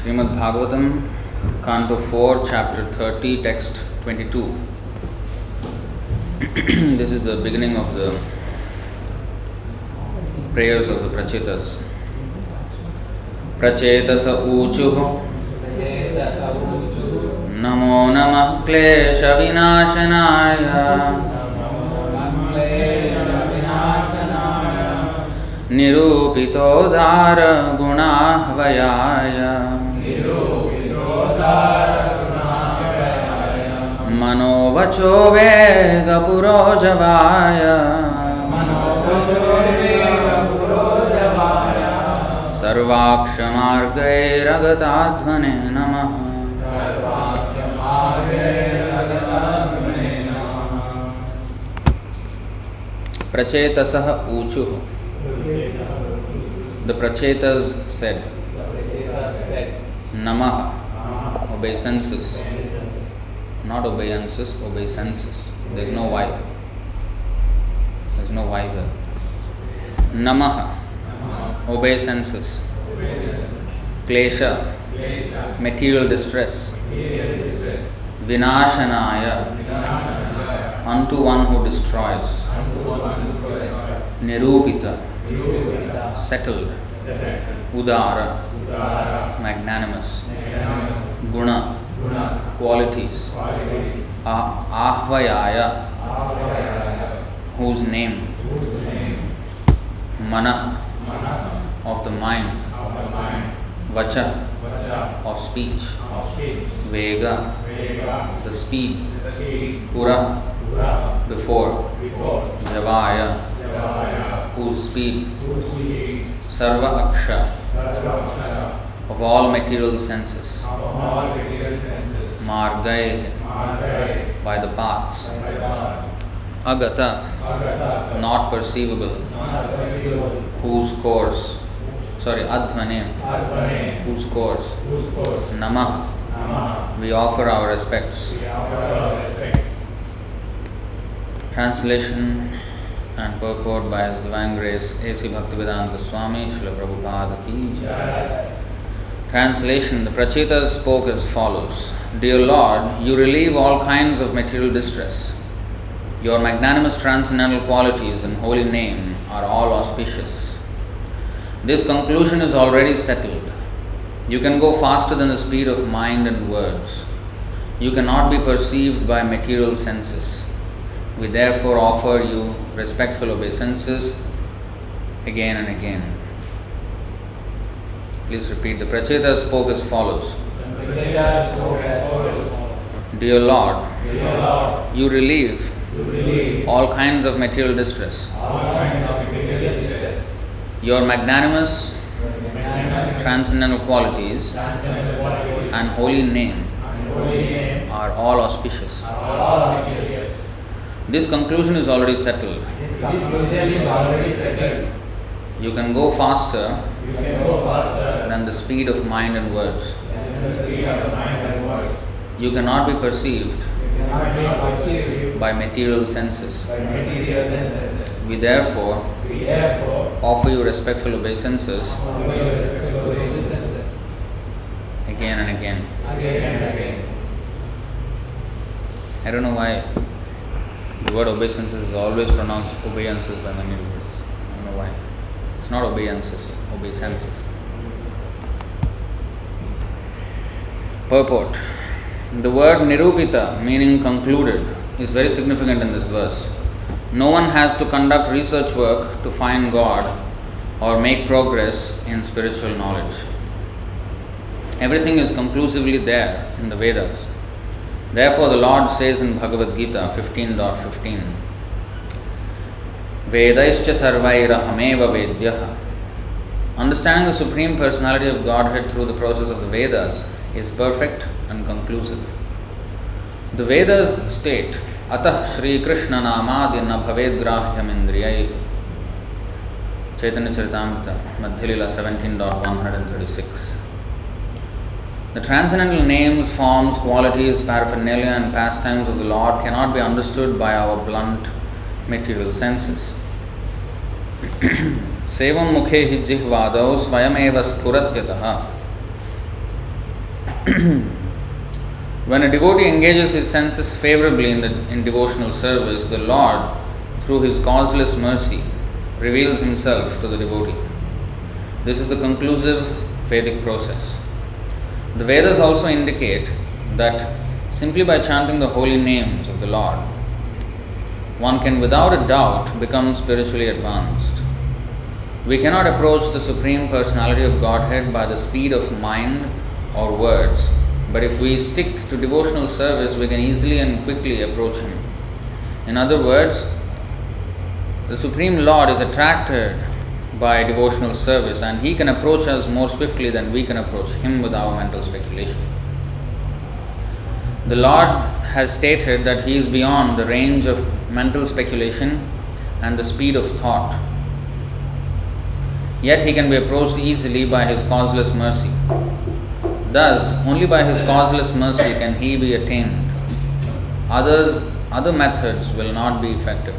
Srimad Bhagavatam, Canto 4, Chapter 30, Text 22. This is the beginning of the prayers of the Prachetas. Prachetasa Uchuhu Namo Namah Klesha Vinashanaya Nirupito Dara Gunahvayaya Manovacho Vega Purojavaya Sarvakshamargairagatattvane Namaha. Prachetasah Uchuhu. The Prachetas said, Namaha, obeisances. Not obeisances, obeisances. There's no Y. There's no Y there. Namaha, obeisances. Klesha, material distress. Vinashanaya, unto one who destroys. Nirupita, settled. Udara, magnanimous. Guna, qualities. Ahvayaya, whose name. Mana, of the mind. Vacha, of speech. Vega, the speed. Pura, before. Javaya, whose speed. Sarva Aksha, of all material senses. Margai, by the paths. Agata, not perceivable. Whose course. Adhvane, whose course. Namah, we offer our respects. Translation and purport by His Divine Grace A.C. Bhaktivedanta Swami Srila Prabhupada Ki Jai. Translation. The Prachetas spoke as follows. Dear Lord, you relieve all kinds of material distress. Your magnanimous transcendental qualities and holy name are all auspicious. This conclusion is already settled. You can go faster than the speed of mind and words. You cannot be perceived by material senses. We therefore offer you respectful obeisances again and again. Please repeat. The Prachetas spoke as follows. Dear Lord, you relieve all kinds of material distress. Your magnanimous, transcendental qualities and holy name are all auspicious. This conclusion is already settled. You can go faster than the speed of mind and words. You cannot be perceived by material senses. We therefore offer you respectful obeisances again and again. I don't know why the word obeisances is always pronounced obeisances by many people. I don't know why. It's not obeisances, obeisances. Purport. The word nirupita, meaning concluded, is very significant in this verse. No one has to conduct research work to find God or make progress in spiritual knowledge. Everything is conclusively there in the Vedas. Therefore, the Lord says in Bhagavad Gita 15.15, Vedaischa sarvairahameva vedyah. Understanding the Supreme Personality of Godhead through the process of the Vedas is perfect and conclusive. The Vedas state, Atah Shri Krishna Namadi na bhaved grahyam indriyai. Chaitanya Charitamrita, Madhyalila 17.136. The transcendental names, forms, qualities, paraphernalia and pastimes of the Lord cannot be understood by our blunt material senses. Sevam mukhe hi jihvadau svayameva spuratyatah. When a devotee engages his senses favorably in devotional service, the Lord, through His causeless mercy, reveals Himself to the devotee. This is the conclusive Vedic process. The Vedas also indicate that simply by chanting the holy names of the Lord, one can without a doubt become spiritually advanced. We cannot approach the Supreme Personality of Godhead by the speed of mind or words, but if we stick to devotional service, we can easily and quickly approach Him. In other words, the Supreme Lord is attracted by devotional service, and He can approach us more swiftly than we can approach Him with our mental speculation. The Lord has stated that He is beyond the range of mental speculation and the speed of thought. Yet He can be approached easily by His causeless mercy. Thus, only by His causeless mercy can He be attained. Other methods will not be effective.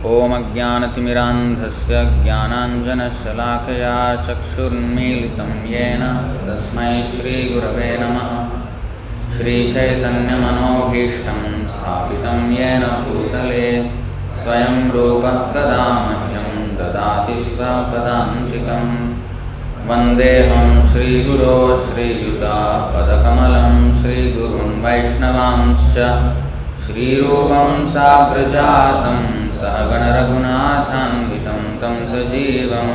Om Ajnanatimirandhasya Jnananjanashalakaya Chakshurmilitam Yena Tasmai Shri Gurave Namaha Shri Chaitanya Manobhishtam Sthapitam Yena Bhutale Swayam Rupa Kadamahyam Dadati Svapadantikam Vandeham Shri Guru Shri Yuta Padakamalam Shri Gurun Vaishnavanscha Shri Rupam Sagrajatam Sahagana Raghunathanvitam Tam Sajivam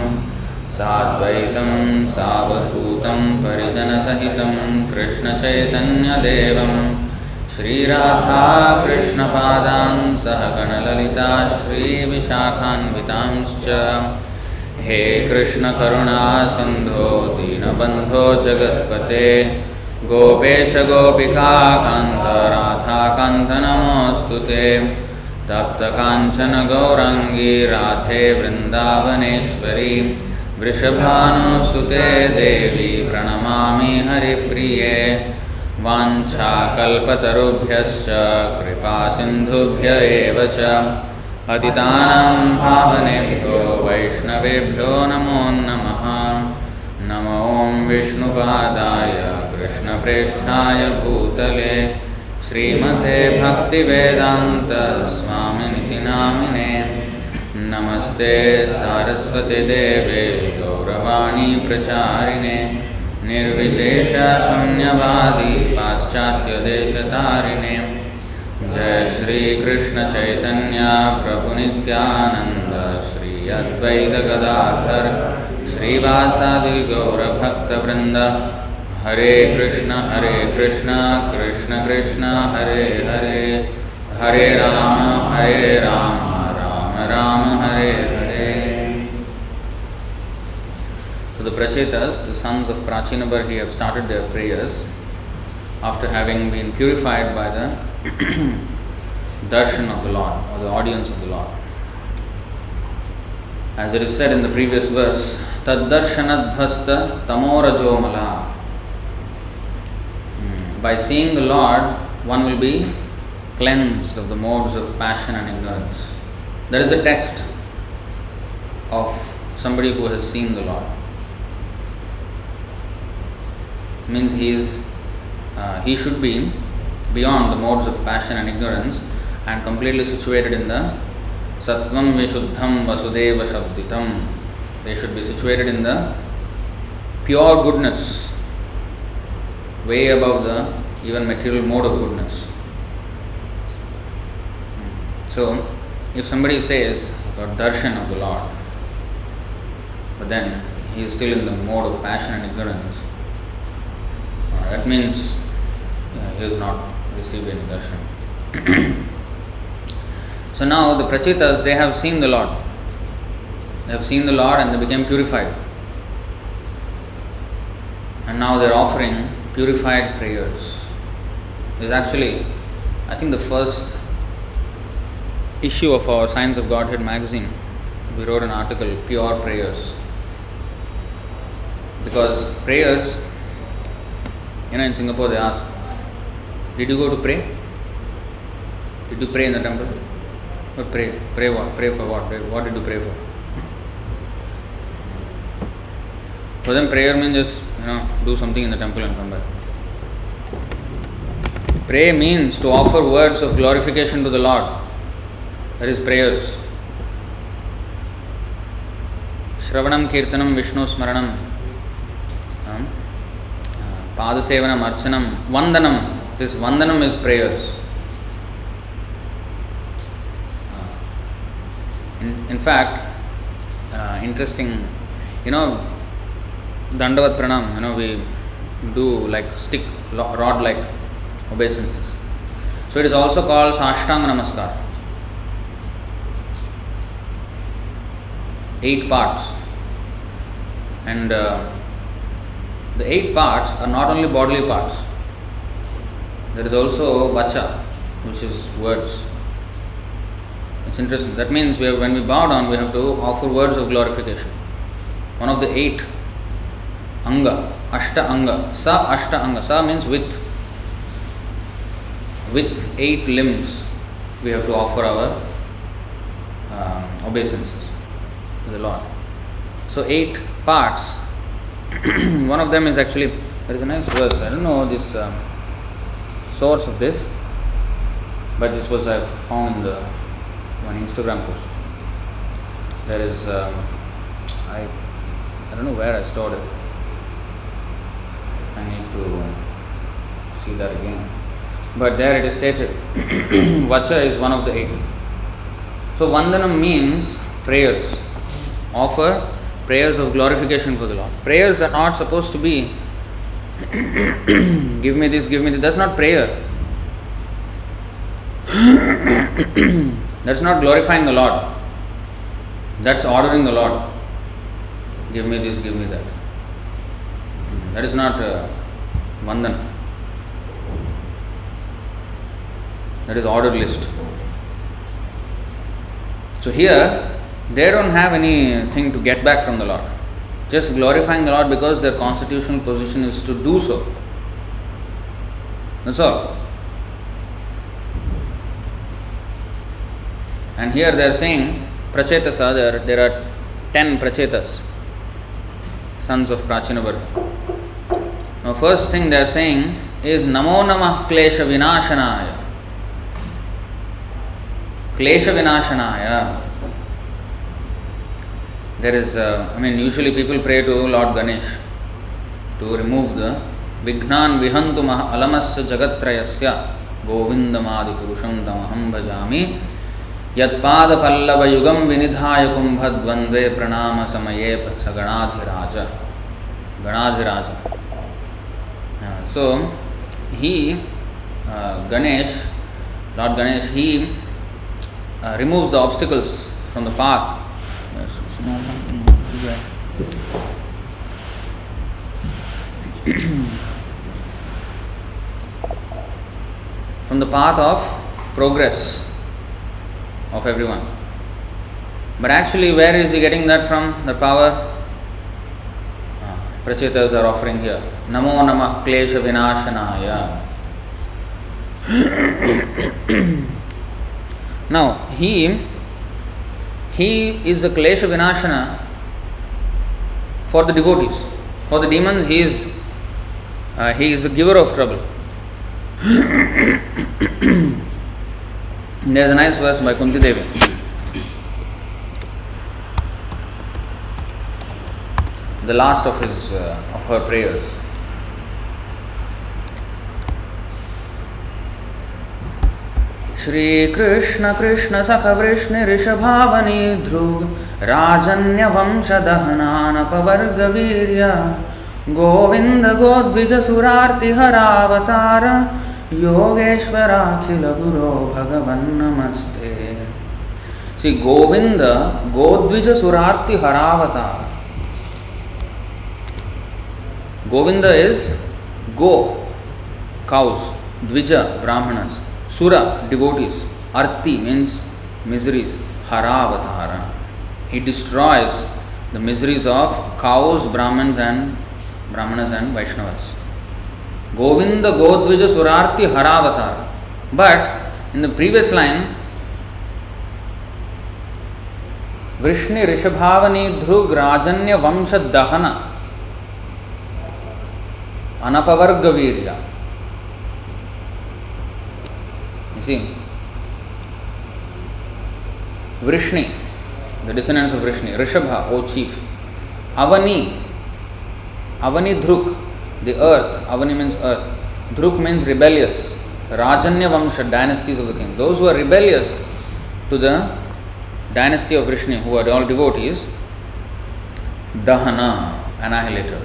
Sadvaitam Savadhutam Parijana Sahitam Krishna Chaitanya Devam Shri Radha Krishna Padan Sahagana Lalita Shri Vishakhanvitamscha He Krishna Karuna Sindho Dinabandho Jagatpate Gopesha Gopika Kanta Radha Kanta Namostute Tapta Kanchana Gaurangi Radhe Vrindavaneshwari Vrishabhanu Sute Devi Pranamami Haripriye Vancha Kalpatarubhyascha Kripa Sindhubhya Evacha Patitanam Pavanebhyo Vaishnavebhyo Namo Namaha Namo Om Vishnupadaya Krishna Presthaya Bhutale Srimate Bhaktivedanta Swaminiti Namine Namaste Saraswate Deve Gauravani Pracharine Nirvishesha Shunyavadi Paschatya Deshatarine Jai Shri Krishna Chaitanya Prabhu Nityananda Shri Advaita Gadadhar Shri Vasadi Gaura Bhakta Vrinda Hare Krishna Krishna Krishna Hare Hare Hare Rama Rama Rama Hare Hare. So the Prachetas, the sons of Prachina Barhi, have started their prayers after having been purified by the darshan of the Lord, or the audience of the Lord. As it is said in the previous verse, Tad darshanadhvasta tamorajo mala. By seeing the Lord, one will be cleansed of the modes of passion and ignorance. That is a test of somebody who has seen the Lord. It means he should be beyond the modes of passion and ignorance and completely situated in the Sattvam Vishuddham Vasudeva Shabditam. They should be situated in the pure goodness, way above the even material mode of goodness. So, if somebody says about darshan of the Lord, but then he is still in the mode of passion and ignorance, that means he has not received any darshan. So now the Prachetas, they have seen the Lord. They have seen the Lord and they became purified. And now they are offering purified prayers. This is actually, I think, the first issue of our Science of Godhead magazine. We wrote an article, Pure Prayers. Because prayers, in Singapore they ask, did you go to pray? Did you pray in the temple? But pray what? Pray for what? What did you pray for? For them, prayer means just do something in the temple and come back. Pray means to offer words of glorification to the Lord. That is prayers. Shravanam, Kirtanam, Vishnu Smaranam, Padasevanam, Archanam, Vandanam. This Vandanam is prayers. In fact, interesting, Dandavat Pranam, we do like stick, rod like obeisances. So it is also called Sashtanga Namaskar. 8 parts. And the 8 parts are not only bodily parts. There is also vacha, which is words. It's interesting. That means when we bow down, we have to offer words of glorification. One of the 8 anga, ashta anga, sa ashta anga. Sa means with 8 limbs, we have to offer our obeisances to the Lord. So 8 parts. One of them is actually, there is a nice verse. I don't know this source of this, but this was I found in the one Instagram post. There is I don't know where I stored it. I need to see that again. But there it is stated. Vacha is one of the 8. So Vandanam means prayers. Offer prayers of glorification for the Lord. Prayers are not supposed to be give me this, give me that. That's not prayer. That's not glorifying the Lord. That's ordering the Lord. Give me this, give me that. That is not Vandan. That is ordered list. So here, they don't have anything to get back from the Lord. Just glorifying the Lord because their constitutional position is to do so. That's all. And here they are saying, Prachetasa, there are 10 Prachetas, sons of Prachinavarga. Now first thing they are saying is Namo Namah Klesha Vinashanaya. Klesha Vinashanaya. There is, usually people pray to Lord Ganesh to remove the Vignan Vihantu Alamasya Jagatrayasya Govindamadi Purusham Tamaham Bhajami Yatpada Pallava Yugam Vinidhaya Kumbhad Vandve Pranama Samaye Saganadhiraja. Ganadhiraja. So, he, Ganesh, Lord Ganesh, he removes the obstacles from the path. From the path of progress of everyone. But actually, where is he getting that from? The power? Prachetas are offering here. Namo Namah Klesha Vinashanaya. Now, he is a Klesha Vinashana for the devotees. For the demons, he is a giver of trouble. There is a nice verse by Kunti Devi. The last of her prayers. Shri Krishna Krishna Sakha Vrishni Rishabhavani Dhrug Rajanya Vamsha Dahanana Pavarga Virya Govinda Godvija Surarti Haravatara Yogeshwara Khila Guru Bhagavan Namaste. See, Govinda Godvija Surarti Haravatara. Govinda is go, cows, Dvija, Brahmanas, Sura, devotees, Arti means miseries, Haravatara. He destroys the miseries of cows, Brahmanas and Vaishnavas. Govinda Godvija Surarti Haravatara. But in the previous line, Vrishni Rishabhavani Dhrug Rajanya Vamsha Dahana. Anapavarga Virya. You see, Vrishni, the descendants of Vrishni, Rishabha, O chief, Avani, Avani Dhruk, the earth, Avani means earth, Dhruk means rebellious, Rajanya Vamsha, dynasties of the king. Those who are rebellious to the dynasty of Vrishni, who are all devotees, Dahana, annihilator,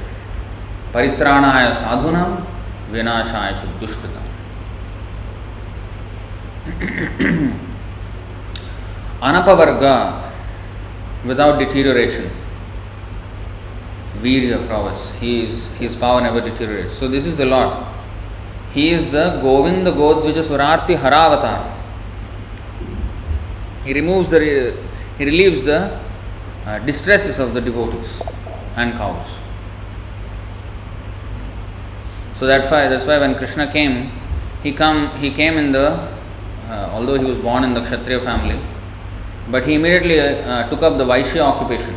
Paritranaya Sadhunam, Vinashaya Dushkritam. Anapavarga, without deterioration. Virya, prowess. His power never deteriorates. So this is the Lord. He is the Govinda Godvija Surarti Haravatar. He relieves the distresses of the devotees and cows. So that's why when Krishna came, he came in the, although he was born in the Kshatriya family, but he immediately took up the Vaishya occupation,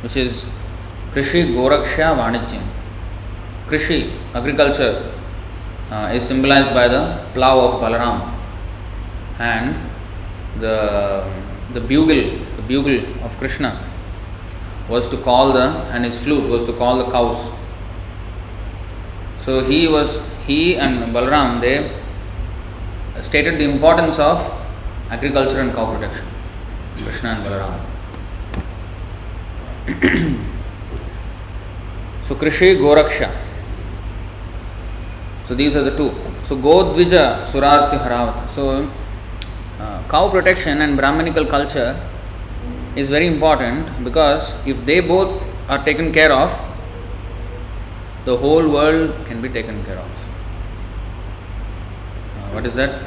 which is Krishi Goraksha Vanijyam. Krishi, agriculture, is symbolized by the plough of Balaram, and the bugle of Krishna was to call and his flute was to call the cows. So he and Balaram, they stated the importance of agriculture and cow protection. Krishna and Balaram. So Krishi Goraksha. So these are the two. So Godvija Surarti Haravata. So cow protection and Brahmanical culture is very important, because if they both are taken care of, the whole world can be taken care of. What is that?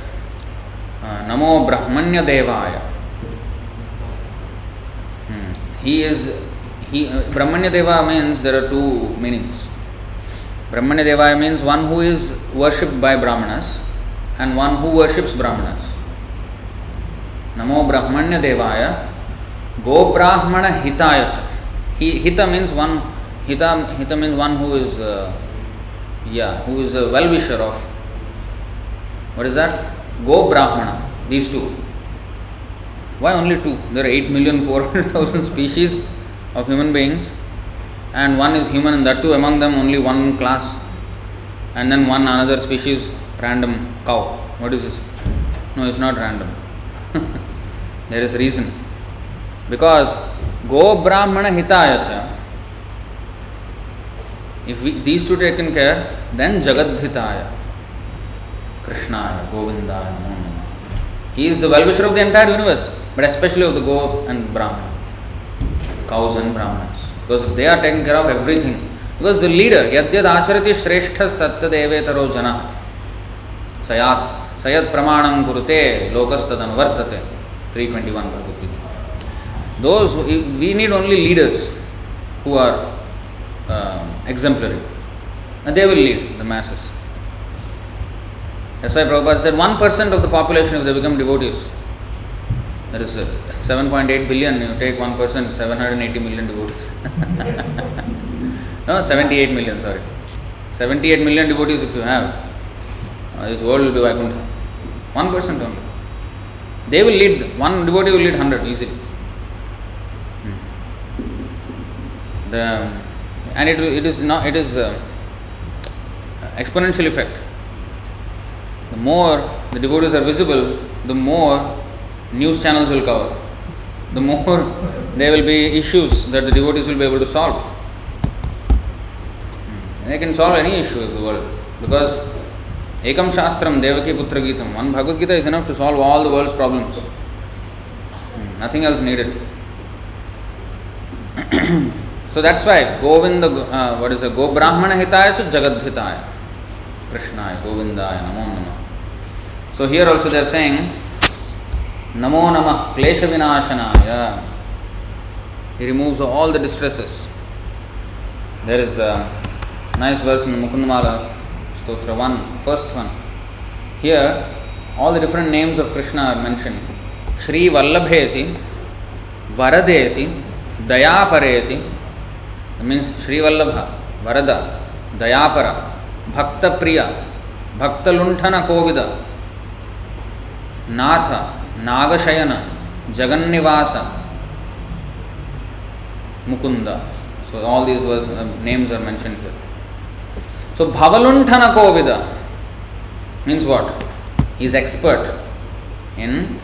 Namo Brahmanya Devaya. Brahmanya Deva means there are two meanings. Brahmanya Devaya means one who is worshipped by Brahmanas and one who worships Brahmanas. Namo Brahmanya Devaya Go Brahmana Hitaya cha. Hita means one. Hita means one who is who is a well-wisher of. What is that? Go Brahmana. These two. Why only two? There are 8,400,000 species of human beings, and one is human, and that too among them only one class, and then one another species, random cow. What is this? No, it's not random. There is a reason. Because Go Brahmana Hitaya cha, if these two taken care, then Jagadhitaya, Krishnaya, Govindaya, Namo Namah. He is the well-wisher of the entire universe, but especially of the Go and Brahmana, cows and Brahmanas. Because if they are taking care of everything, because the leader, Yadyad Acharati Shreshthas Tattad Evetaro Jana, Sayat Pramanam Kurute Lokastad Anuvartate, 321 Bhagavad Gita. We need only leaders who are exemplary, and they will lead the masses. That's why Prabhupada said 1% of the population, if they become devotees, that is 7.8 billion, you take 1%, 780 million devotees. No, 78 million, sorry. 78 million devotees if you have, this world will be Vaikuntha. 1% only. They will lead, one devotee will lead 100 easily. And it is exponential effect. The more the devotees are visible, the more news channels will cover. The more there will be issues that the devotees will be able to solve. They can solve any issue of the world, because Ekam Shastram Devaki Putra Gitam, one Bhagavad Gita is enough to solve all the world's problems. Nothing else needed. So that's why Govinda, Go Brahmana Hitaya cha Jagadhitaya, Krishnaya, Govindaya, Namo Namah. So here also they are saying, Namo Namah Klesha Vinashanaya. He removes all the distresses. There is a nice verse in Mukundamala Stotra 1, first one. Here, all the different names of Krishna are mentioned. Shri Vallabheti, Varadeti, Dayapareti. That means Shri Vallabha, Varada, ದಯಾಪರ, ಭಕ್ತಪ್ರಿಯ, ಭಕ್ತಲುಂಠನ ಕೋವಿದ, Natha, Nagashayana, Jagannivasa, Mukunda. So all these names are mentioned here. So Bhavalunthana Kovida means what? He is expert in,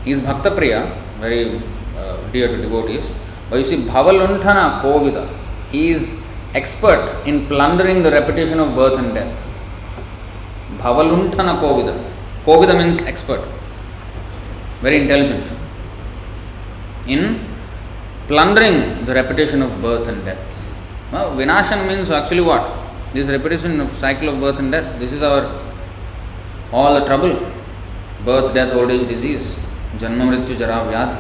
he is Bhakta Priya, very dear to devotees. But you see, Bhavalunthana Kovida, he is expert in plundering the reputation of birth and death. Bhavalunthana Kovida. Kovida means expert, very intelligent in plundering the reputation of birth and death. Well, Vinashan means actually what? This repetition of cycle of birth and death. This is our all the trouble. Birth, death, old age, disease. Janma, Mrityu, Jara, Vyadhi.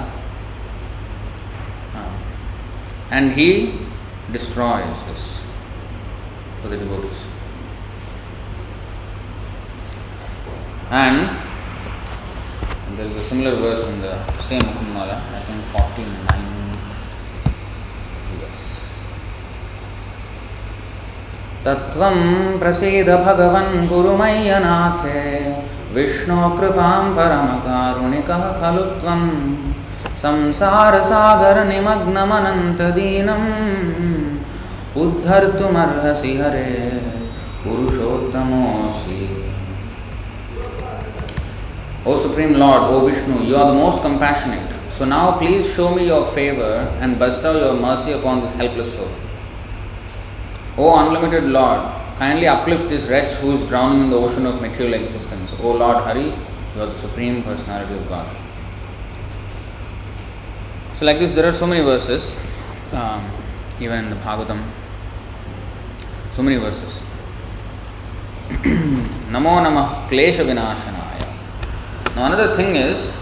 And he destroys this for the devotees. And there is a similar verse in the same Mukundmala, I think 49. तत्वं प्रसीद भगवन् गुरुमय्यनाथे विष्णो कृपां परमकारुणिकः खलु त्वं संसारसागरनिमग्नमनन्तदीनम् उद्धर्तुमर्हसि हरे पुरुषोत्तमोऽसि. O Supreme Lord, O Vishnu, you are the most compassionate. So now please show me your favor and bestow your mercy upon this helpless soul. O unlimited Lord, kindly uplift this wretch who is drowning in the ocean of material existence. O Lord Hari, you are the Supreme Personality of God. So like this, there are so many verses, even in the Bhagavatam, so many verses. Namo Namah Klesha Vinashanaya. Now another thing is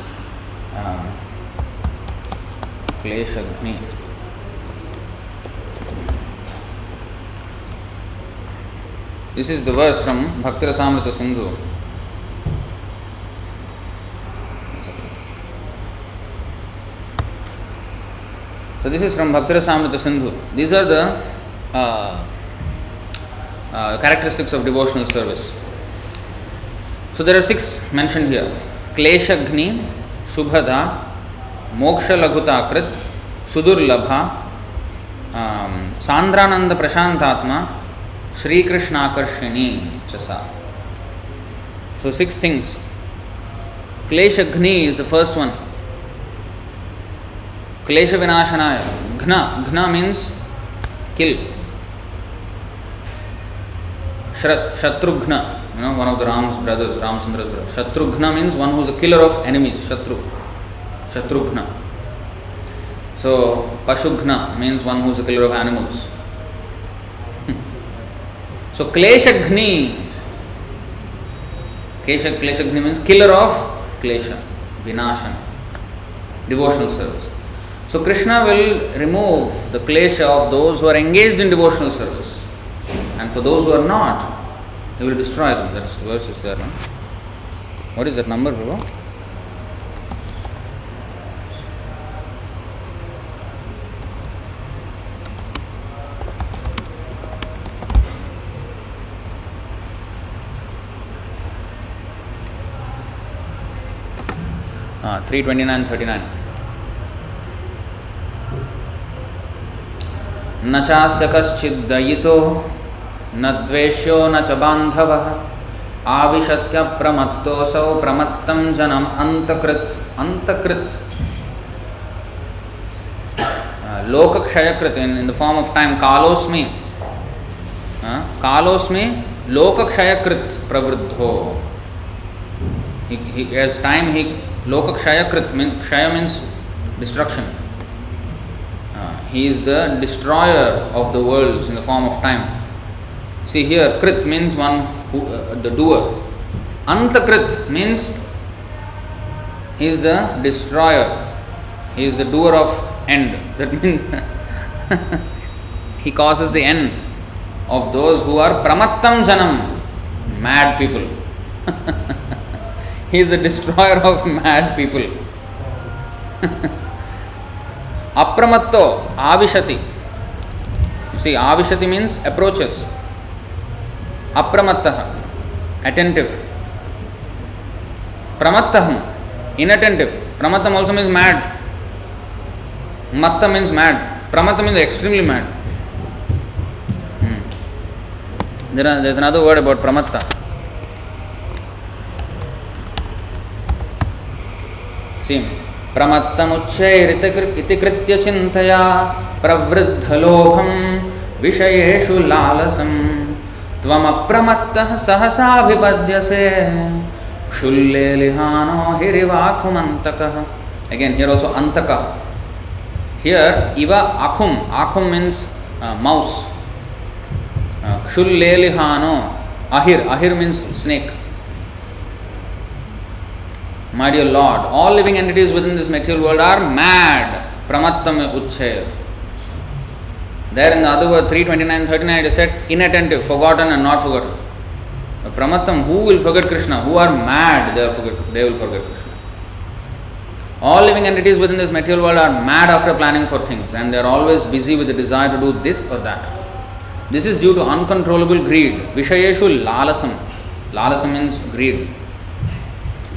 Klesha Agni. This is the verse from Bhakti Rasamrita Sindhu. So this is from Bhakti Rasamrita Sindhu. These are the characteristics of devotional service. So there are 6 mentioned here. Kleshagni, Shubhada, Moksha Laghutakrit, Sudurlabha, Sandrananda Prashantatma, Shri Krishna Karshini Chasa. So 6 things. Kleshagni is the first one. Klesha Vinashanaya. Ghna means kill. Shatrughna, one of the Ram's brothers, Ramchandra's brother. Shatrughna means one who is a killer of enemies. Shatrughna. So Pashughna means one who is a killer of animals. So Kleshagni means killer of Klesha, Vinashana, devotional service. So Krishna will remove the Klesha of those who are engaged in devotional service, and for those who are not, he will destroy them. That's the verse is there. No? What is that number, Prabhu? Ah, 329-39. न चास्य कश्चिद्दयितो न द्वेष्यो न च बान्धवः आविशत्य प्रमत्तोऽसौ प्रमत्तं जनम् अंतकृत लोकक्षयकृत in the form of time kalosmi lokakshayakrit pravruddho. He as time he lokakshayakrit means kshaya means destruction. He is the destroyer of the worlds in the form of time. See here, krit means one who, the doer. Antakrit means he is the destroyer. He is the doer of end. That means he causes the end of those who are pramattam janam, mad people. He is the destroyer of mad people. Apramatto avishati. See, avishati means approaches. Apramattah, attentive. Pramattaham, inattentive. Pramattam also means mad. Matta means mad. Pramatta means extremely mad. There's another word about pramatta. See, प्रमत्तमुच्चैरिति कृत्य चिन्तया प्रवृद्धलोभं विषयेषु लालसं त्वमप्रमत्तः सहसाभिपद्यसे क्षुल्लेलिहानो हिरिवाखुमन्तकः. Again, here also antaka. Here iva akhum means mouse. Kshullelihano, ahir means snake. My dear Lord, all living entities within this material world are mad. Pramattam uchchaya. There in the other word 329-39 it is said inattentive, forgotten and not forgotten. Pramattam, who will forget Krishna? Who are mad, they will forget Krishna. All living entities within this material world are mad after planning for things, and they are always busy with the desire to do this or that. This is due to uncontrollable greed. Vishayeshu lalasam. Lalasam means greed.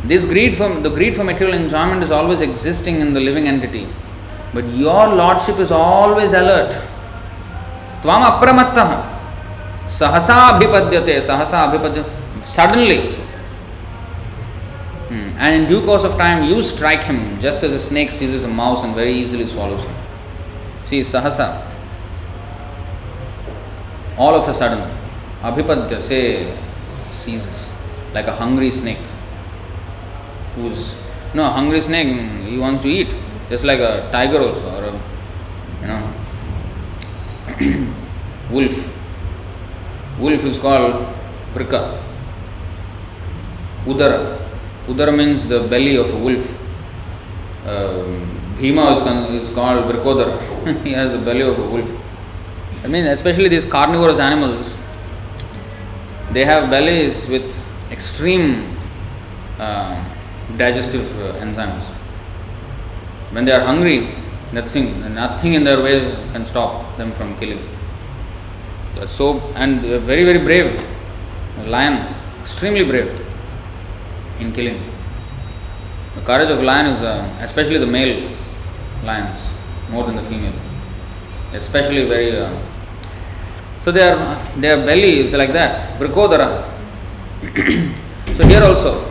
The greed for material enjoyment is always existing in the living entity. But your Lordship is always alert. Tvam apramattah. Sahasa abhipadyate. Suddenly. And in due course of time, you strike him just as a snake seizes a mouse and very easily swallows him. See, sahasa. All of a sudden, abhipadya, seizes like a hungry snake. A hungry snake, he wants to eat, just like a tiger also, or a wolf. Wolf is called vrika. Udara means the belly of a wolf. Bhima is called vrikodara. He has the belly of a wolf. I mean, especially these carnivorous animals, they have bellies with extreme digestive enzymes. When they are hungry, nothing in their way can stop them from killing. And very, very brave. A lion, extremely brave in killing. The courage of lion is, especially the male lions, more than the female. Especially very. So their belly is like that, vrikodara. So here also,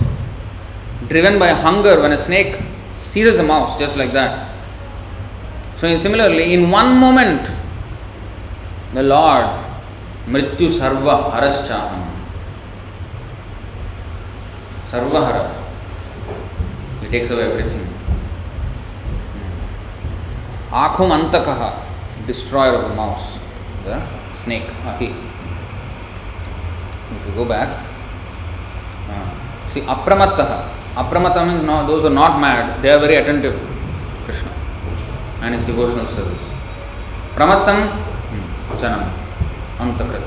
driven by hunger, when a snake seizes a mouse, just like that. So similarly, in one moment, the Lord, mrityu sarva haraschaham. Sarvahara. He takes away everything. Akhum antakaha, destroyer of the mouse, the snake, ahi. If you go back, see, apramattaha. Apramatta means those who are not mad, they are very attentive to Krishna and his devotional service. Pramattam, janam, antakrit.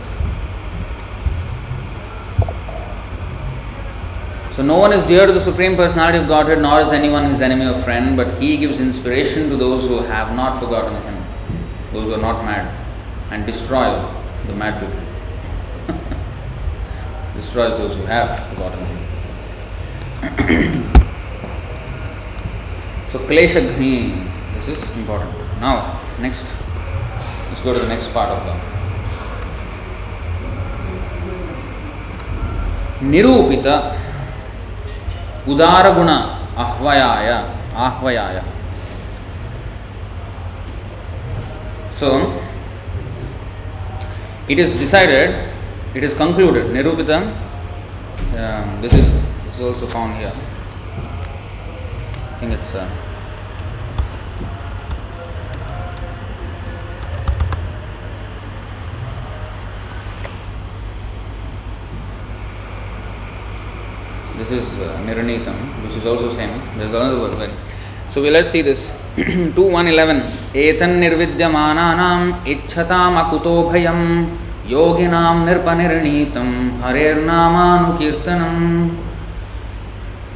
So no one is dear to the Supreme Personality of Godhead, nor is anyone his enemy or friend, but he gives inspiration to those who have not forgotten him, those who are not mad, and destroy the mad people. Destroys those who have forgotten him. So Klesha Ghni, this is important. Now, let's go to the next part of the Nirupita Udaraguna Ahvayaya. So, it is decided, it is concluded, Nirupita, this is also found here. I think it's this is Niranitam, which is also same. There is another word. So let's see this. 2:111. Etan nirvidyamananam ichhatam akuto bhayam yoginam nirpanirnitam harernamanu.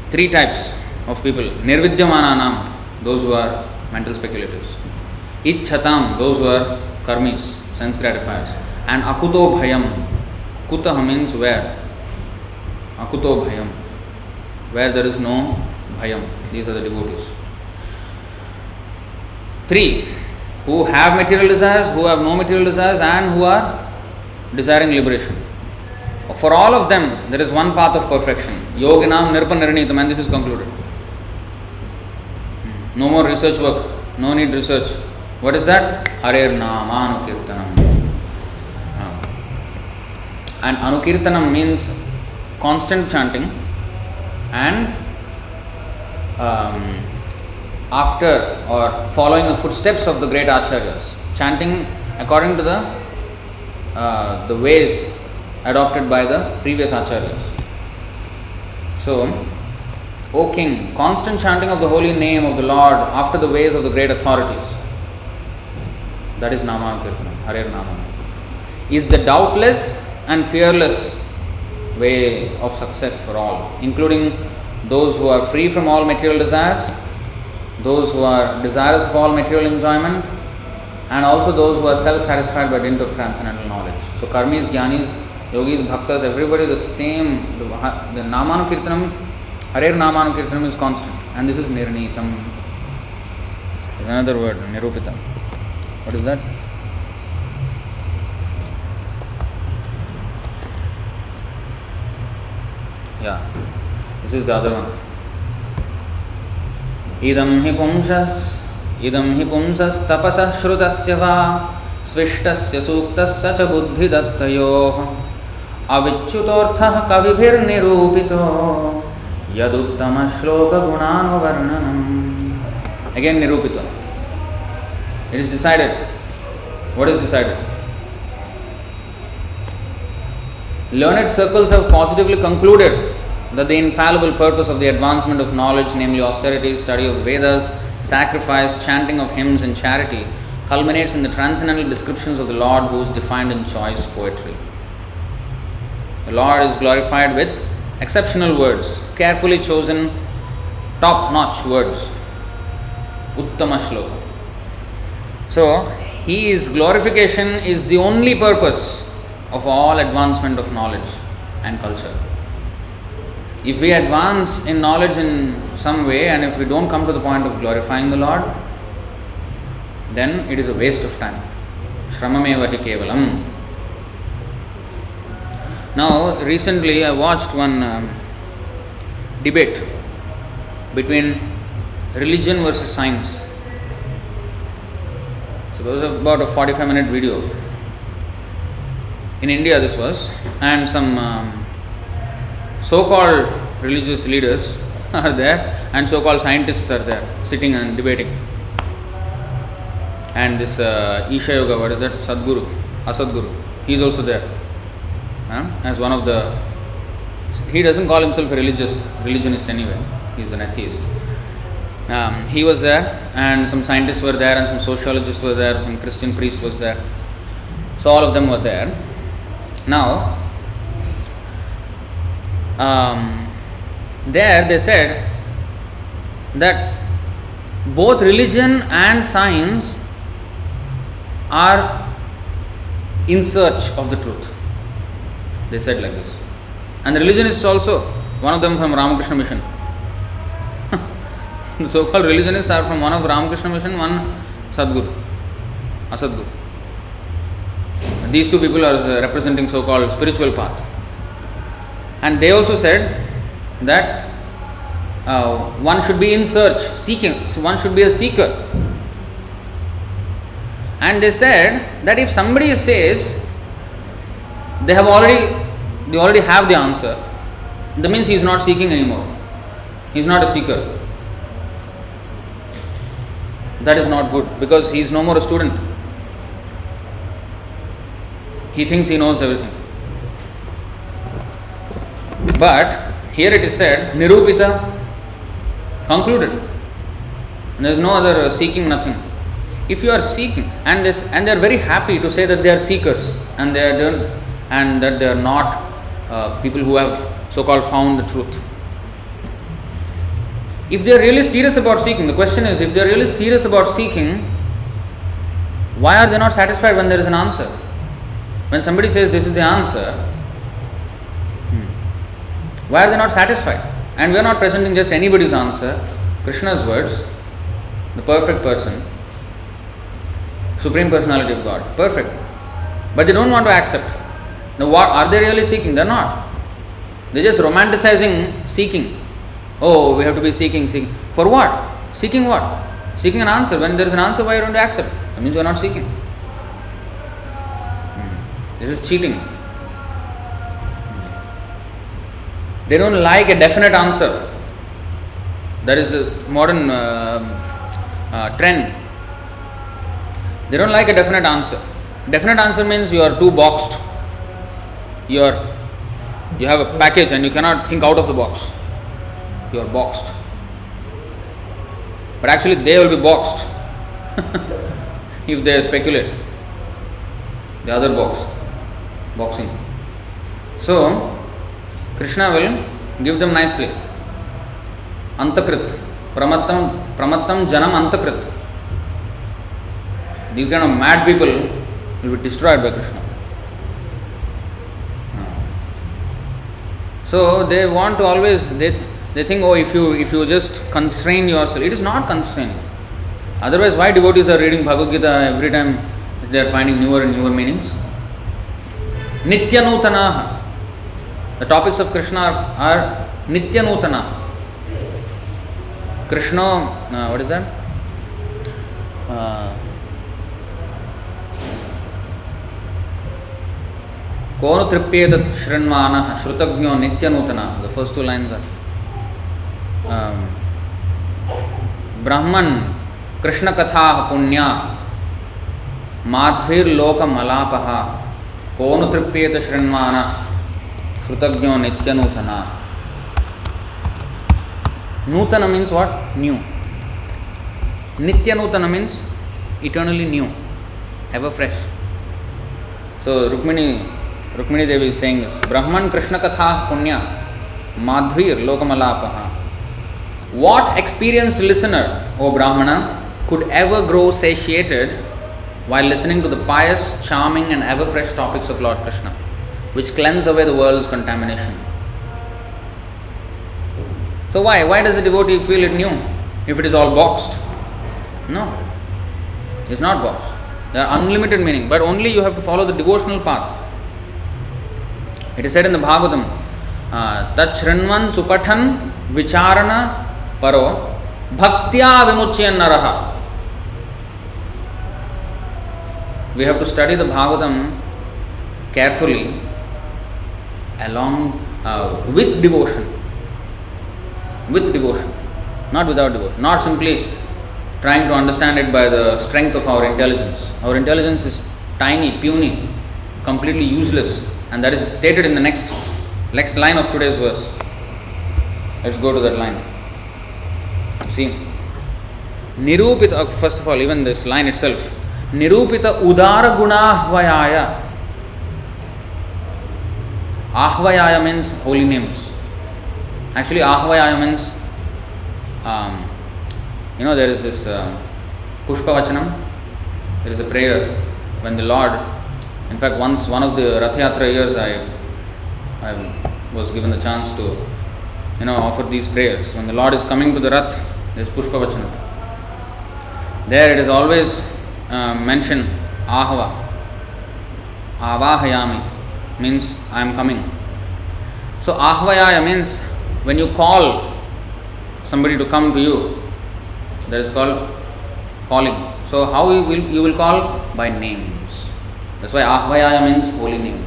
3 types of people. Nirvidyamananam, those who are mental speculators. Ichhatam, those who are karmis. sense gratifiers. And akuto bhayam. Kutah means where. Akuto bhayam. Where there is no bhayam. These are the devotees. 3. Who have material desires, who have no material desires, and who are desiring liberation. For all of them, there is one path of perfection. Yoginam nirpanirnitam, and this is concluded. No more research work, no need research. What is that? Harer Nama Anukirtanam. And Anukirtanam means constant chanting, and after or following the footsteps of the great acharyas, chanting according to the ways adopted by the previous acharyas. So, O King, constant chanting of the holy name of the Lord after the ways of the great authorities, that is Namanukirtanam, Harer Nama, is the doubtless and fearless way of success for all, including those who are free from all material desires, those who are desirous of all material enjoyment, and also those who are self-satisfied by dint of transcendental knowledge. So karmis, jnanis, yogis, bhaktas, everybody the same. The Namanukirtanam, Harer Namanukirtanam is constant, and this is Nirnitam. There's another word, Nirupita. What is that? Yeah, this is the other one. Idam hi pumsas tapasah shrutasya va svishtasya suktasya cha buddhi dattayoh avichyutorthah kavibhir nirupito yaduttama shloka gunanuvarnanam. Again nirupito. It is decided. What is decided? Learned circles have positively concluded that the infallible purpose of the advancement of knowledge, namely austerity, study of Vedas, sacrifice, chanting of hymns and charity, culminates in the transcendental descriptions of the Lord who is defined in choice poetry. The Lord is glorified with exceptional words, carefully chosen, top-notch words. Uttama shloka. So, His glorification is the only purpose of all advancement of knowledge and culture. If we advance in knowledge in some way, and if we don't come to the point of glorifying the Lord, then it is a waste of time. Shramameva hi kevalam. Now, recently I watched one debate between religion versus science. So it was about a 45-minute video. In India this was, and some so-called religious leaders are there, and so-called scientists are there, sitting and debating. And this Isha Yoga, what is that? Sadguru, Asadguru, he is also there. As one of the, he doesn't call himself a religionist anyway, he is an atheist. He was there, and some scientists were there, and some sociologists were there, some Christian priest was there. So all of them were there. Now, there they said that both religion and science are in search of the truth. They said like this. And the religionists also, one of them from Ramakrishna Mission. The so-called religionists are from one of Ramakrishna Mission, one Sadguru, Asadguru. These two people are representing so-called spiritual path. And they also said that one should be in search, seeking, so one should be a seeker. And they said that if somebody says they already have the answer, that means he is not seeking anymore. He is not a seeker. That is not good, because he is no more a student. He thinks he knows everything. But here it is said, Nirupita, concluded. And there is no other seeking, nothing. If you are seeking, and they are very happy to say that they are seekers, and that they are not people who have so-called found the truth. If they are really serious about seeking, the question is, if they are really serious about seeking, Why are they not satisfied when there is an answer? When somebody says this is the answer, why are they not satisfied? And we are not presenting just anybody's answer. Krishna's words, the perfect person, Supreme Personality of God, perfect. But they don't want to accept. Now what are they really seeking? They are not. They are just romanticizing seeking. Oh, we have to be seeking. For what? Seeking what? Seeking an answer. When there is an answer, why you don't accept? That means you are not seeking. This is cheating. They don't like a definite answer. That is a modern trend. They don't like a definite answer. Definite answer means you are too boxed. You have a package and you cannot think out of the box. You are boxed. But actually they will be boxed if they speculate. The other boxing. So Krishna will give them nicely. Antakrit. Pramattam janam antakrit. These kind of mad people will be destroyed by Krishna. So they want to always, they think, oh, if you just constrain yourself, it is not constraining. Otherwise, why devotees are reading Bhagavad Gita every time they are finding newer and newer meanings? Nitya Nutana. The topics of Krishna are Nitya Nutana. Krishna, what is that? Kono tripyetat shrinvana shrutagno nitya nutana. The first two lines are Brahman Krishna katha punya madhvir loka malapaha kono tripyeta shrinvana shrutagno nitya nutana. Nutana means what? New. Nitya nutana means eternally new, ever fresh. So Rukmini Devi is saying this. Brahman Krishna Katha Punya Madhvir Lokamalapaha. What experienced listener, O Brahmana, could ever grow satiated while listening to the pious, charming and ever fresh topics of Lord Krishna, which cleanse away the world's contamination? So why does a devotee feel it new if it is all boxed? No, it's not boxed. There are unlimited meaning, but only you have to follow the devotional path. It is said in the Bhagavatam, Tat Shrinvan Supathan Vicharana Paro Bhaktya Vimuchyan Naraha. We have to study the Bhagavatam carefully along with devotion. With devotion, not without devotion. Not simply trying to understand it by the strength of our intelligence. Our intelligence is tiny, puny, completely useless. And that is stated in the next line of today's verse. Let's go to that line. See, Nirupita, first of all, even this line itself, Nirupita Udara Guna Ahvayaya. Ahvayaya means holy names. Actually, Ahvayaya means, there is this Pushpavachanam. There is a prayer when the Lord, in fact, once one of the Rath Yatra years, I was given the chance to, offer these prayers. When the Lord is coming to the Rath, there is Pushpavachanam. There it is always mentioned Ahva. Avahayami means I am coming. So Ahvayaya means when you call somebody to come to you, that is called calling. So how you will call? By names. That's why Ahvayaya means holy names.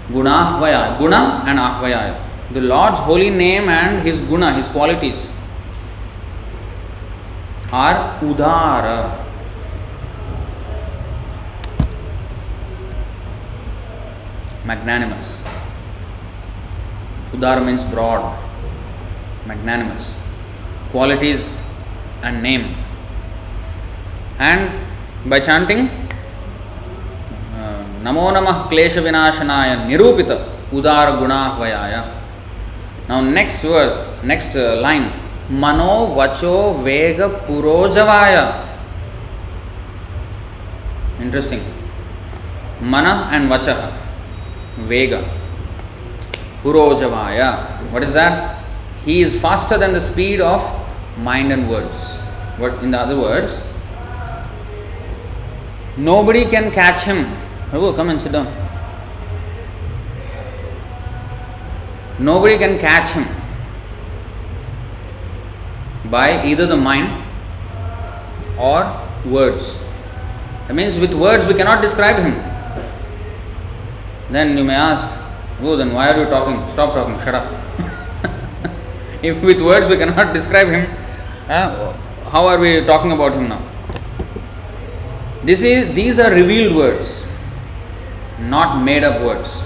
Gunahvaya, Guna and Ahvayaya. The Lord's holy name and His Guna, His qualities are Udara. Magnanimous. Udara means broad, magnanimous. Qualities and name. And by chanting Namo Namah Klesha Vinashanaya Nirupita Udara Gunahvayaya. Now next line Mano Vacho Vega Purojavaya. Interesting. Mana and Vachaha. Vega. Purojavaya. What is that? He is faster than the speed of mind and words. What, in other words, nobody can catch him. Prabhu, come and sit down. Nobody can catch him by either the mind or words. That means with words we cannot describe him. Then you may ask, oh, then why are you talking? Stop talking, shut up. If with words we cannot describe him, how are we talking about him now? These are revealed words, not made up words.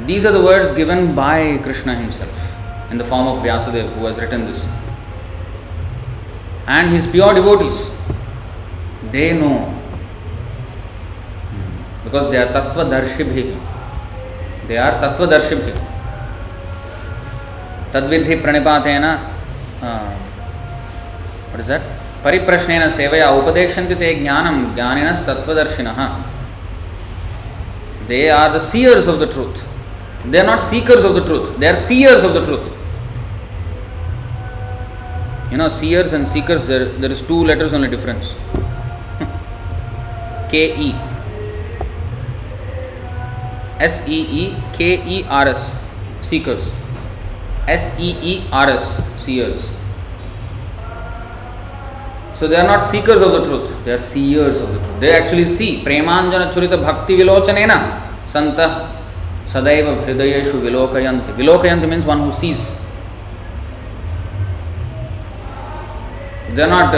These are the words given by Krishna himself in the form of Vyasadeva, who has written this. And his pure devotees, they know, because they are Tattvadarshibhi. They are Tattvadarshibhi. Tadvidhi pranipatena, what is that? Pariprashnena sevaya upadekshanti te jnanam jnaninas tattvadarshinaha. They are the seers of the truth. They are not seekers of the truth. They are seers of the truth. You know, seers and seekers, there is 2 letters only difference. K-E. S-E-E-K-E-R-S. Seekers. S-E-E-R-S. Seers. So they are not seekers of the truth. They are seers of the truth. They actually see. Premanjana churita bhakti vilochanena santa sadaiva hridayeshu vilokayanti. Vilokayanti means one who sees. They are not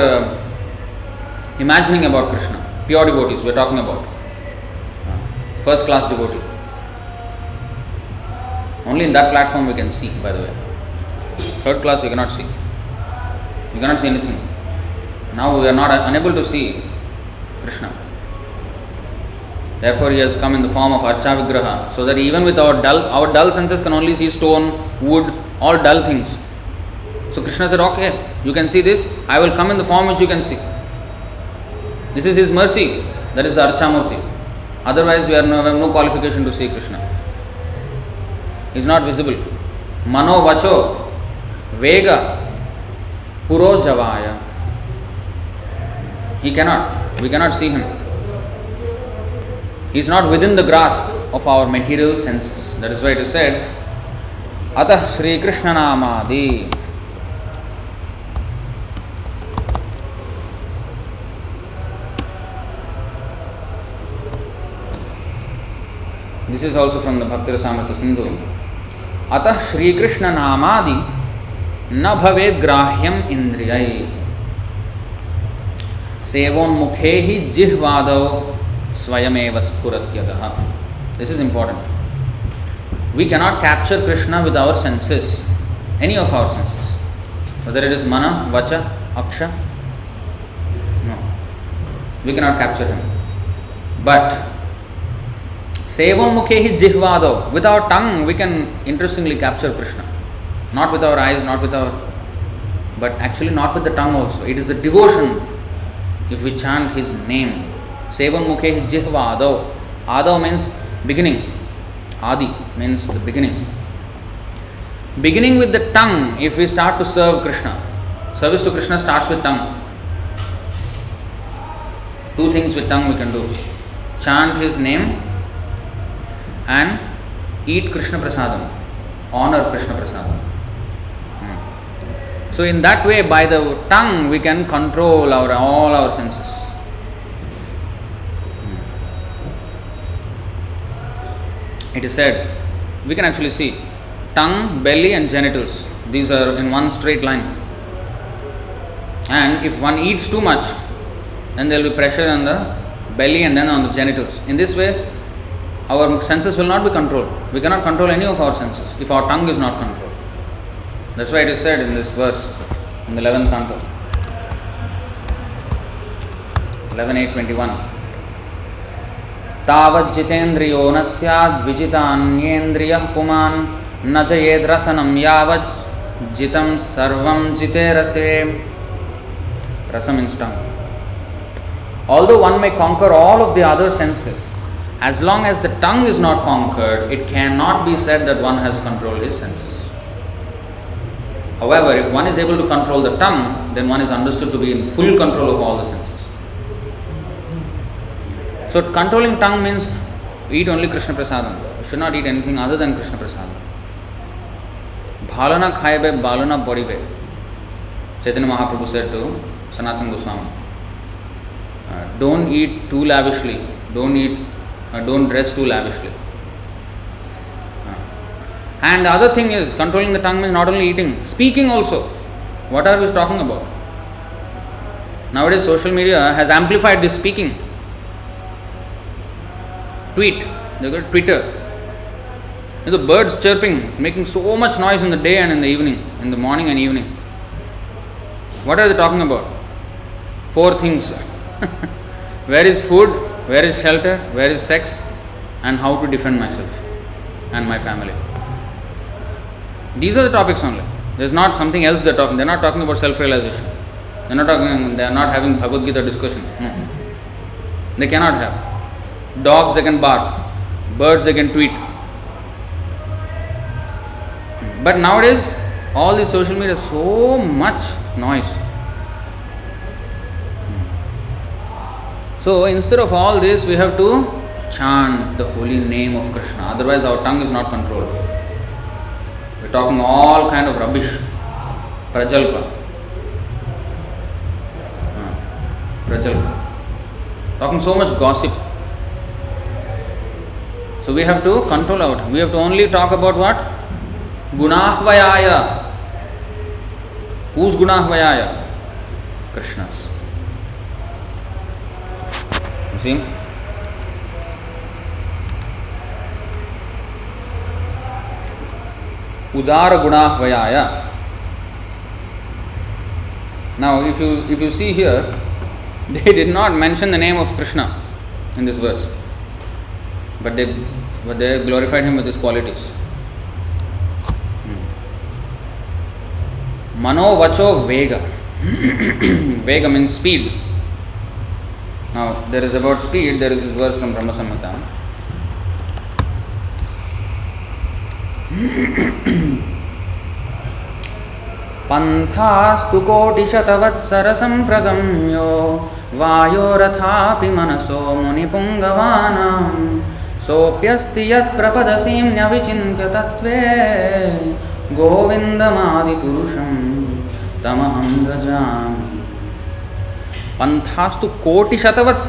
imagining about Krishna. Pure devotees we are talking about. First class devotee. Only in that platform we can see, by the way. Third class we cannot see. We cannot see anything. Now we are not unable to see Krishna. Therefore he has come in the form of Archa Vigraha, so that even with our dull senses can only see stone, wood, all dull things. So Krishna said, okay, you can see this, I will come in the form which you can see. This is his mercy, that is Archa Murti. Otherwise we have no qualification to see Krishna. He is not visible. Mano Vacho Vega Purojavaya. We cannot see him. He is not within the grasp of our material senses. That is why it is said, Atah Sri Krishna Namadi. This is also from the Bhakti Rasamrita Sindhu. Atah Sri Krishna Namadi na bhaved grahyam indriyai. Sevon mukhehi jihvadav swayameva spuratyadaha. This is important. We cannot capture Krishna with our senses, any of our senses. Whether it is mana, vacha, aksha. No. We cannot capture him. But Sevam mukhehi jihvadav. With our tongue we can interestingly capture Krishna. Not with our eyes, but actually not with the tongue also. It is the devotion. If we chant his name, Sevam mukhehi jihvadav. Adav means beginning. Adi means the beginning. Beginning with the tongue, if we start to serve Krishna. Service to Krishna starts with tongue. 2 things with tongue we can do. Chant his name and eat Krishna Prasadam. Honor Krishna Prasadam. So in that way, by the tongue we can control all our senses. It is said, we can actually see tongue, belly and genitals. These are in one straight line. And if one eats too much, then there will be pressure on the belly and then on the genitals. In this way, our senses will not be controlled. We cannot control any of our senses if our tongue is not controlled. That's why it is said in this verse, in the 11th canto, 11.8.21. Tavat jitendriyo na syad vijitanyendriya puman na jayed rasanam yavat jitam sarvam jite rase. Rasa means tongue. Although one may conquer all of the other senses, as long as the tongue is not conquered, it cannot be said that one has controlled his senses. However, if one is able to control the tongue, then one is understood to be in full control of all the senses. So controlling tongue means eat only Krishna Prasadam. You should not eat anything other than Krishna Prasadam. Bhalana khaibe, balana boribe. Chaitanya Mahaprabhu said to Sanatana Goswami, don't eat too lavishly, don't dress too lavishly. And the other thing is, controlling the tongue means not only eating, speaking also. What are we talking about? Nowadays social media has amplified this speaking. Tweet, they got Twitter. The birds chirping, making so much noise in the day and in the evening, in the morning and evening. What are they talking about? 4 things. Where is food? Where is shelter? Where is sex? And how to defend myself and my family. These are the topics only. There is not something else they are talking. They are not talking about self-realization. They are not having Bhagavad Gita discussion. No. They cannot have. Dogs they can bark. Birds they can tweet. But nowadays, all the social media, so much noise. So instead of all this, we have to chant the holy name of Krishna. Otherwise, our tongue is not controlled. We are talking all kind of rubbish. Prajalpa. Talking so much gossip. So we have to control our tongue. We have to only talk about what? Gunahvayaya. Whose Gunahvayaya? Krishna's. You see? Udara Gunahvayaya. Now if you see here, they did not mention the name of Krishna in this verse. But they glorified him with his qualities. Mano vacho vega. Vega means speed. Now there is about speed, there is this verse from Brahma Samhita. Panthastu kotishatavat pragamyo vayorathapi manaso munipungavaanam sopyasti yat prapadasim nyavichintya tattve govindamadi purusham tamaham bhajami. Panthastu kotishatavat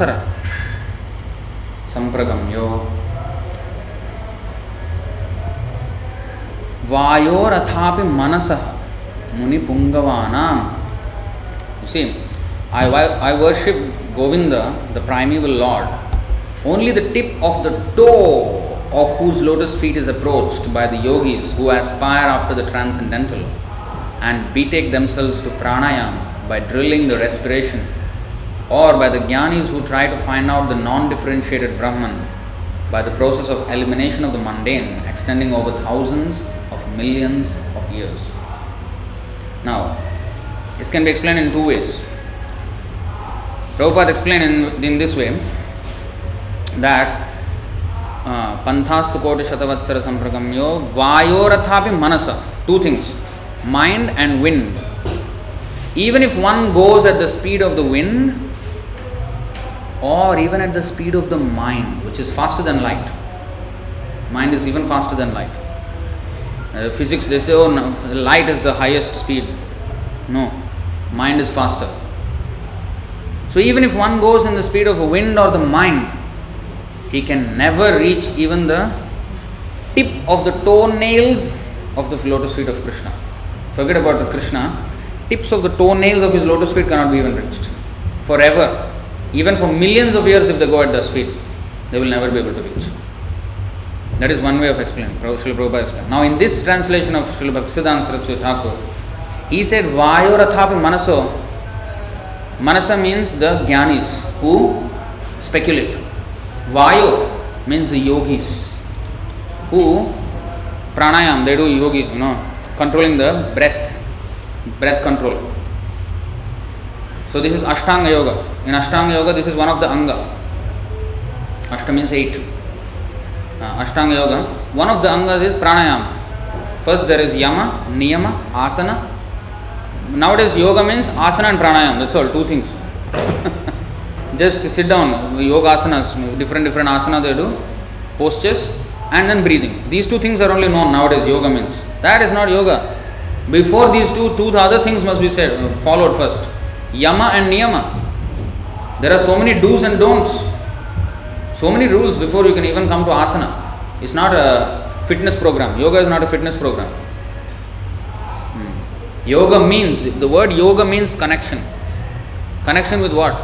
sampragamyo vayorathapi manasah munipungavaanam. You see, I worship Govinda, the primeval Lord. Only the tip of the toe of whose lotus feet is approached by the yogis who aspire after the transcendental and betake themselves to pranayama by drilling the respiration, or by the jnanis who try to find out the non-differentiated Brahman by the process of elimination of the mundane extending over thousands of millions of years. Now, this can be explained in 2 ways. Prabhupada explained in this way that Panthastu koti shatavatsara sampragamyo vayorathapi manasa. 2 things, mind and wind. Even if one goes at the speed of the wind, or even at the speed of the mind, which is faster than light. Mind is even faster than light. Physics, they say, oh no, light is the highest speed. No, mind is faster. So even if one goes in the speed of a wind or the mind, he can never reach even the tip of the toenails of the lotus feet of Krishna. Forget about the Krishna, tips of the toenails of his lotus feet cannot be even reached. Forever. Even for millions of years, if they go at the speed, they will never be able to reach. That is one way of explaining. Srila Prabhupada explained. Now in this translation of Srila Bhaktisiddhanta Saraswati Thakur, he said, Vayorathapi manaso. Manasa means the jnanis who speculate. Vayo means the yogis who pranayam, they do controlling the breath control. So So this is Ashtanga Yoga. In Ashtanga Yoga, this is one of the Anga. Ashta means 8. Ashtanga Yoga. One of the Angas is Pranayama. First there is Yama, Niyama, Asana. Nowadays Yoga means Asana and Pranayama. That's all, 2 things. Just sit down. Yoga asanas, different asana they do. Postures and then breathing. These 2 things are only known nowadays. Yoga means. That is not yoga. Before these two other things must be said, followed first. Yama and Niyama. There are so many do's and don'ts. So many rules before you can even come to asana. It's not a fitness program. Yoga is not a fitness program. Yoga means, the word yoga means connection. Connection with what?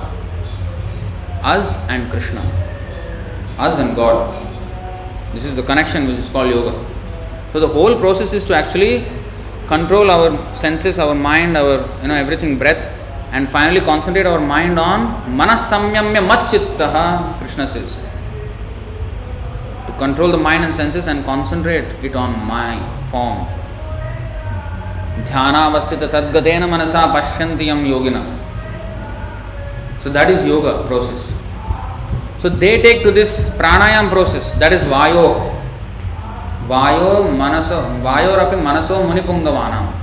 Us and Krishna. Us and God. This is the connection which is called yoga. So the whole process is to actually control our senses, our mind, our everything, breath, and finally concentrate our mind on manas samyamya matchittaha, Krishna says. To control the mind and senses and concentrate it on my form. Dhyanavastita tadgadena manasa pashyantiyam yogina. So that is yoga process. So they take to this pranayam process, that is vayo. Vayorapi manaso munipungavana.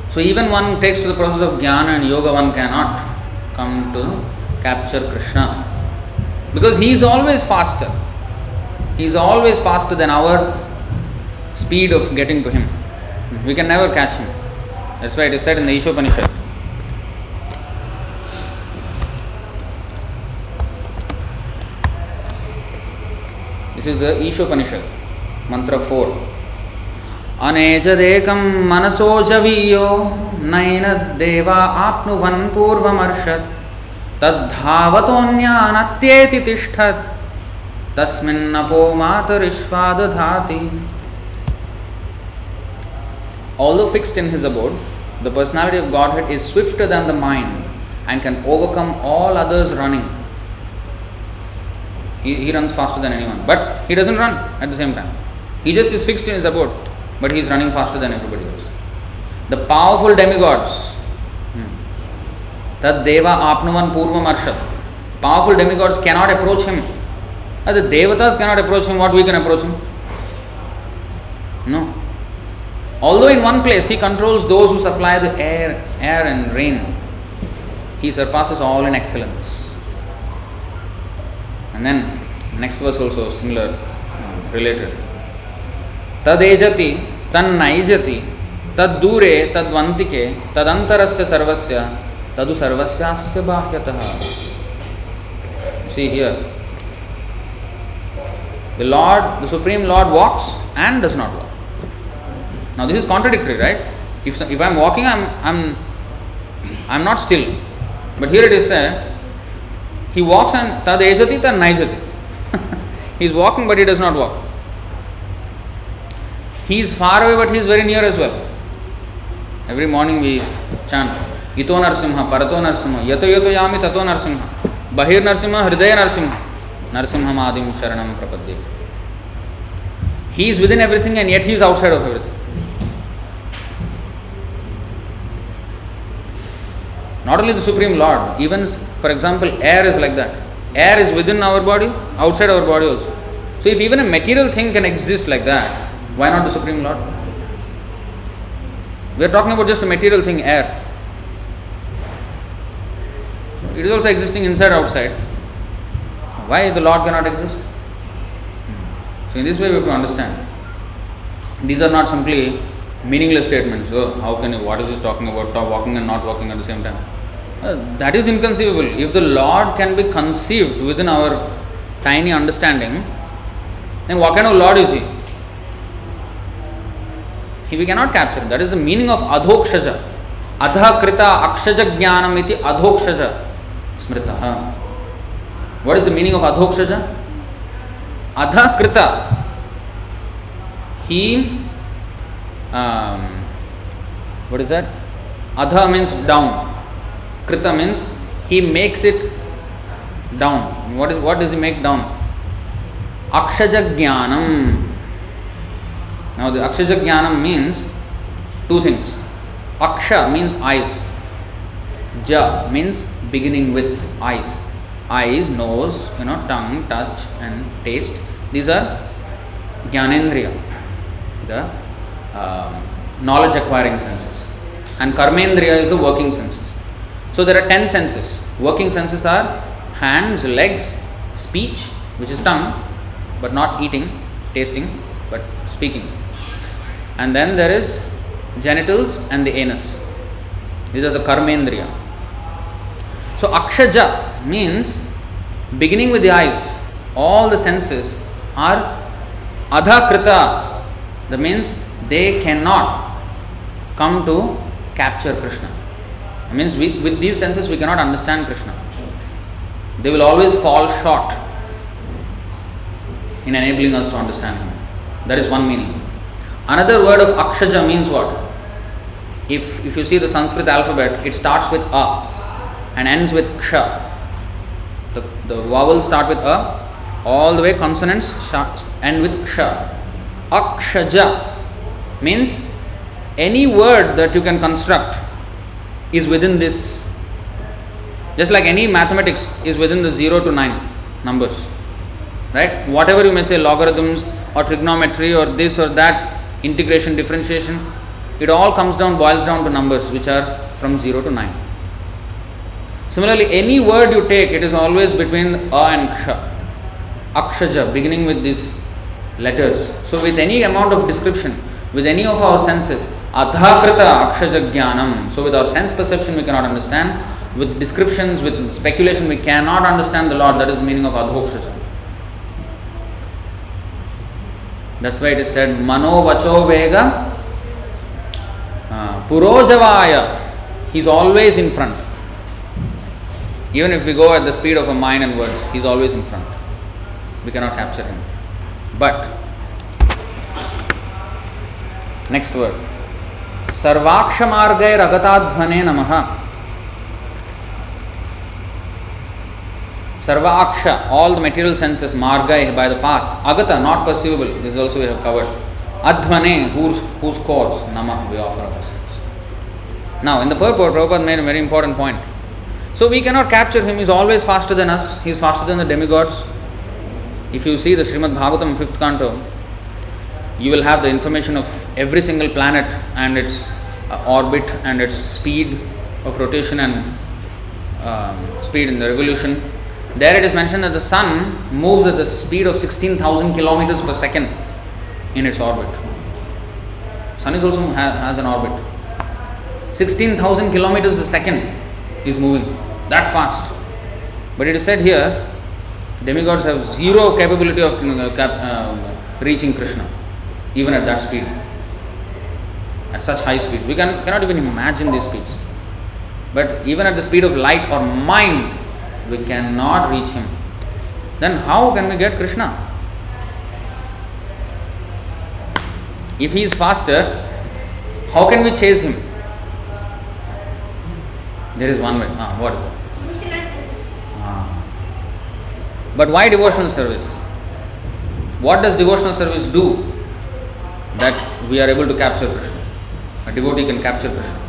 So even one takes to the process of jnana and yoga, one cannot come to capture Krishna. Because he is always faster. He is always faster than our speed of getting to him. We can never catch him. That's why it is said in the Ishopanishad. This is the Ishopanishad, mantra 4. Anejadekam manasojaviyo naina deva apnuvan purvamarshad tadhavatonyanatyeti tishthat tasminnapo matarishvadadhati. Although fixed in his abode, the personality of Godhead is swifter than the mind and can overcome all others running. He runs faster than anyone, but he doesn't run at the same time. He just is fixed in his abode, but he is running faster than everybody else. The powerful demigods, Tad Deva Apnuvan Purvam Arshad, powerful demigods cannot approach him. The Devatas cannot approach him, what we can approach him? No. Although in one place he controls those who supply the air and rain, he surpasses all in excellence. And then next verse also similar, related. Tad ejati, tan naijati, tad dure, tad vantike, tad antarasya sarvasya, tadu sarvasyasya bhahyataha. See here, the Lord, the Supreme Lord walks and does not walk. Now this is contradictory, right? If I am walking, I am not still. But here it is said, he walks and tad ejati, tad naijati. He is walking but he does not walk. He is far away but he is very near as well. Every morning we chant Ito Narsimha, Parato Narsimha, Yato Yato Yami Tato Narsimha, Bahir Narsimha, Hridaya Narsimha, Narsimha Madim Sharanam Prapadye. He is within everything and yet he is outside of everything. Not only the Supreme Lord, even for example air is like that. Air is within our body, outside our body also. So if even a material thing can exist like that, why not the Supreme Lord? We are talking about just a material thing, air. It is also existing inside, outside. Why the Lord cannot exist? So in this way we have to understand. These are not simply meaningless statements. So how can you, what is this talking about, walking and not walking at the same time? That is inconceivable. If the Lord can be conceived within our tiny understanding, then what kind of Lord is he? We cannot capture. That is the meaning of adhokshaja. Adha krita akshaja jnanam iti adhokshaja smritaha. What is the meaning of adhokshaja? Adha krita. He, what is that? Adha means down. Krita means he makes it down. What does he make down? Akshaja jnanam. Now the Akshaja Jnanam means 2 things. Aksha means eyes. Ja means beginning with, eyes. Eyes, nose, tongue, touch and taste. These are Jnanendriya, the knowledge acquiring senses. And Karmendriya is the working senses. So there are 10 senses. Working senses are hands, legs, speech, which is tongue, but not eating, tasting, but speaking. And then there is genitals and the anus. These are the Karmendriya. So Akshaja means beginning with the eyes. All the senses are Adhakrita. That means they cannot come to capture Krishna. That means with these senses we cannot understand Krishna. They will always fall short in enabling us to understand Him. That is one meaning. Another word of Akshaja means what? If you see the Sanskrit alphabet, it starts with A and ends with Ksha. The vowels start with A, all the way consonants end with Ksha. Akshaja means any word that you can construct is within this. Just like any mathematics is within the 0 to 9 numbers. Right? Whatever you may say, logarithms or trigonometry or this or that, integration, differentiation, it all boils down to numbers which are from 0 to 9. Similarly, any word you take, it is always between A and Ksha. Akshaja, beginning with these letters. So with any amount of description, with any of our senses, Adhakrita Akshaja Jnanam. So with our sense perception we cannot understand. With descriptions, with speculation we cannot understand the Lord. That is the meaning of Adhokshaja. That's why it is said, Mano Vacho Vega Purojavaya. He is always in front. Even if we go at the speed of a mind and words, he is always in front. We cannot capture him. But next word, Sarvaksha Margai Ragatadhvane Namaha. Sarvaksha, all the material senses, Margai, by the paths. Agata, not perceivable. This also we have covered. Adhvane, whose cause? Namah, we offer ourselves. Now, in the purport, Prabhupada made a very important point. So we cannot capture him. He is always faster than us. He is faster than the demigods. If you see the Srimad Bhagavatam 5th canto, you will have the information of every single planet and its orbit and its speed of rotation and speed in the revolution. There it is mentioned that the sun moves at the speed of 16,000 kilometers per second in its orbit. Sun is also has an orbit. 16,000 kilometers a second is moving that fast. But it is said here, demigods have zero capability of reaching Krishna, even at that speed, at such high speeds. We cannot even imagine these speeds. But even at the speed of light or mind, we cannot reach him. Then how can we get Krishna? If he is faster, how can we chase him? There is one way. What is it? But why devotional service? What does devotional service do that we are able to capture Krishna? A devotee can capture Krishna.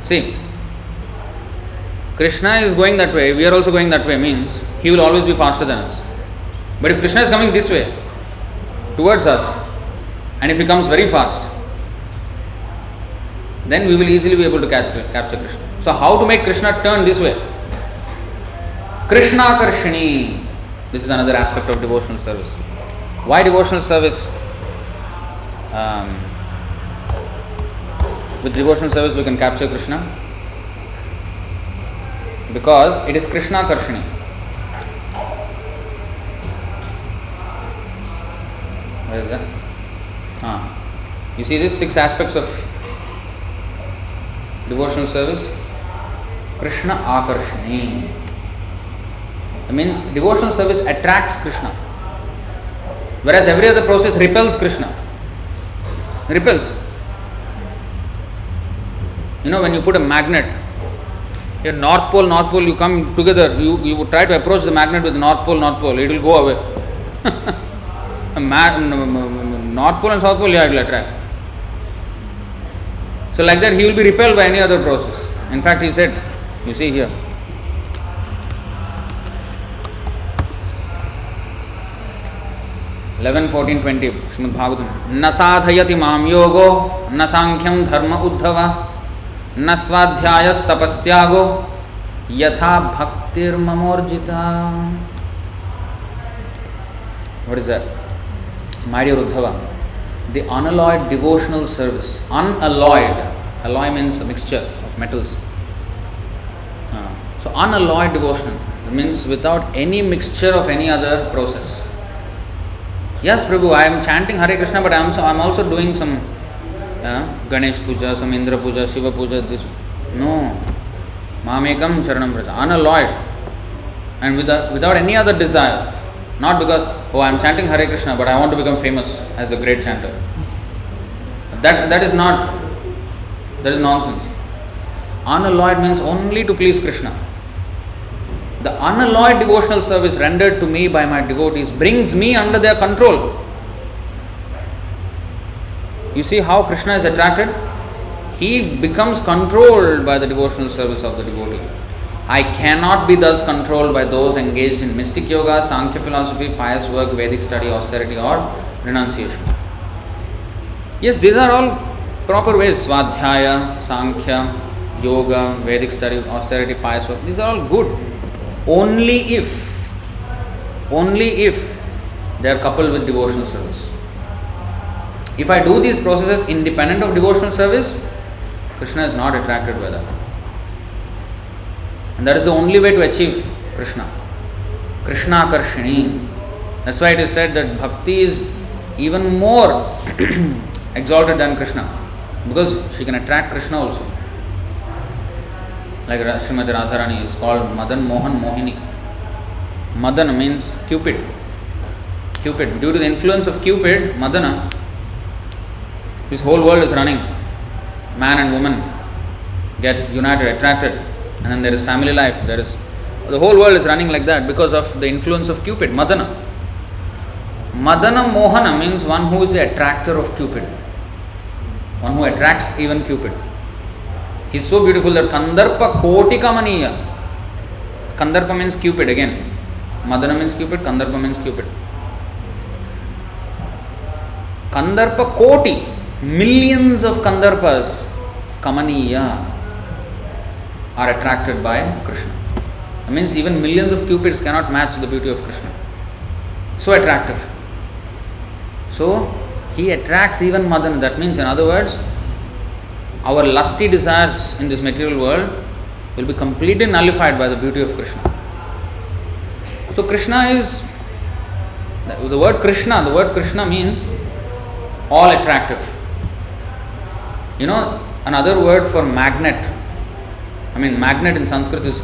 See, Krishna is going that way, we are also going that way, means he will always be faster than us. But if Krishna is coming this way, towards us, and if he comes very fast, then we will easily be able to capture Krishna. So how to make Krishna turn this way? Krishna Karshini. This is another aspect of devotional service. Why devotional service? With devotional service we can capture Krishna. Because it is Krishna Karshini. What is that? You see these 6 aspects of devotional service? Krishna Akarshini. That means devotional service attracts Krishna. Whereas every other process repels Krishna. Repels. When you put a magnet, here North Pole, you come together, you try to approach the magnet with North Pole, it will go away. North Pole and South Pole, it will attract. So like that he will be repelled by any other process. In fact, he said, you see here, 11, 14, 20 Srimad Bhagavatam. न साधयति माम योगो न सांख्यम धर्म उद्धव न स्वाध्यायस्तपस्त्यागो यथा भक्तिर्ममोर्जिता. What is that? My dear Uddhava, the unalloyed devotional service. Unalloyed. Alloy means a mixture of metals. So unalloyed devotion means without any mixture of any other process. Yes, Prabhu, I am chanting Hare Krishna, but I am also doing some Ganesh Puja, some Indra Puja, Shiva Puja, this. No. Mamekam Sharanam Vraja. Unalloyed. And without any other desire. Not because, oh, I am chanting Hare Krishna, but I want to become famous as a great chanter. That is nonsense. Unalloyed means only to please Krishna. The unalloyed devotional service rendered to me by my devotees brings me under their control. You see how Krishna is attracted? He becomes controlled by the devotional service of the devotee. I cannot be thus controlled by those engaged in mystic yoga, Sankhya philosophy, pious work, Vedic study, austerity or renunciation. Yes, these are all proper ways. Svadhyaya, Sankhya, yoga, Vedic study, austerity, pious work. These are all good. Only if they are coupled with devotional service. If I do these processes independent of devotional service, Krishna is not attracted by that. And that is the only way to achieve Krishna. Krishna Karshini. That's why it is said that bhakti is even more exalted than Krishna, because she can attract Krishna also. Like Srimati Radharani is called Madan Mohan Mohini. Madana means Cupid. Cupid. Due to the influence of Cupid, Madana, this whole world is running. Man and woman get united, attracted, and then there is family life. The whole world is running like that because of the influence of Cupid, Madana. Madana Mohana means one who is the attractor of Cupid. One who attracts even Cupid. He is so beautiful that Kandarpa Koti Kamaniya. Kandarpa means Cupid again. Madana means Cupid, Kandarpa means Cupid. Kandarpa Koti, millions of Kandarpas, Kamaniya, are attracted by Krishna. That means even millions of Cupids cannot match the beauty of Krishna. So attractive. So he attracts even Madana. That means, in other words, our lusty desires in this material world will be completely nullified by the beauty of Krishna. So Krishna is, the word Krishna means all attractive. You know, another word for magnet, magnet in Sanskrit is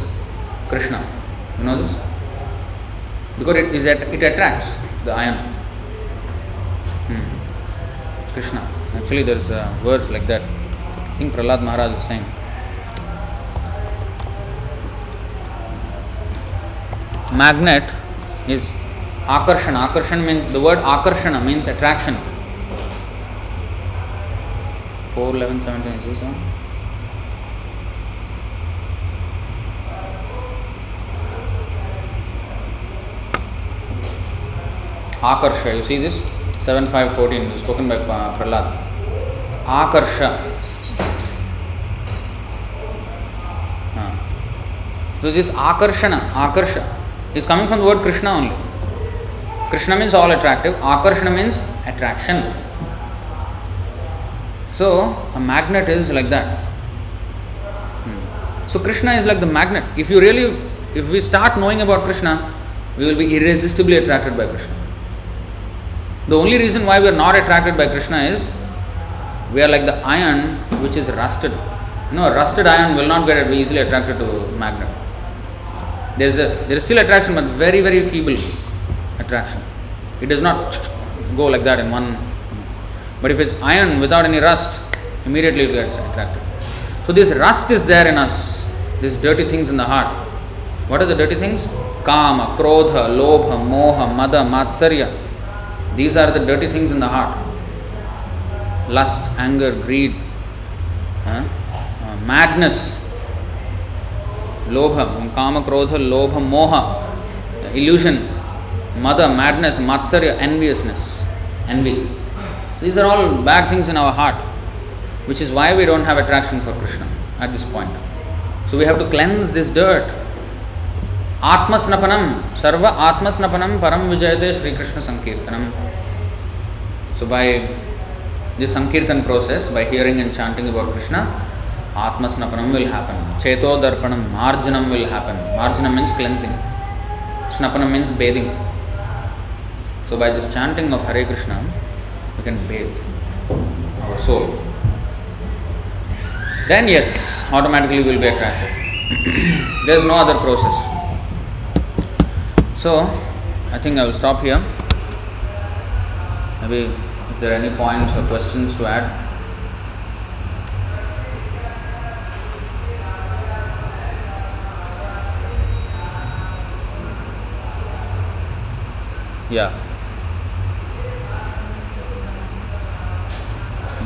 Krishna. You know this? Because it attracts the iron. Krishna. Actually there is words like that. I think Prahlad Maharaj is saying. Magnet is Akarshana. Akarshana means, the word Akarshana means attraction. 4:11:17 is this one? Akarsha, you see this? 7:5:14 spoken by Prahlad. Akarsha. So this Akarsha is coming from the word Krishna only. Krishna means all attractive, Akarshana means attraction. So a magnet is like that. So Krishna is like the magnet. If we start knowing about Krishna, we will be irresistibly attracted by Krishna. The only reason why we are not attracted by Krishna is we are like the iron which is rusted. You know, a rusted iron will not get easily attracted to a magnet. There is still attraction, but very, very feeble attraction. It does not go like that in one. But if it's iron without any rust, immediately it gets attracted. So this rust is there in us, these dirty things in the heart. What are the dirty things? Kama, Krodha, Lobha, Moha, Mada, Matsarya. These are the dirty things in the heart. Lust, anger, greed. madness, lobha, kama, krodha, lobha, moha, illusion, mada, madness, matsarya, enviousness, envy. These are all bad things in our heart, which is why we don't have attraction for Krishna at this point. So we have to cleanse this dirt. Atmasnapanam, sarva atmasnapanam param vijayate Sri Krishna Sankirtanam. So by this Sankirtan process, by hearing and chanting about Krishna, Atmasnapanam will happen. Cheto darpanam, marjanam will happen. Marjanam means cleansing. Snapanam means bathing. So by this chanting of Hare Krishna, we can bathe our soul. Then yes, automatically we will be attracted. There is no other process. So, I think I will stop here. Maybe if there are any points or questions to add. Yeah.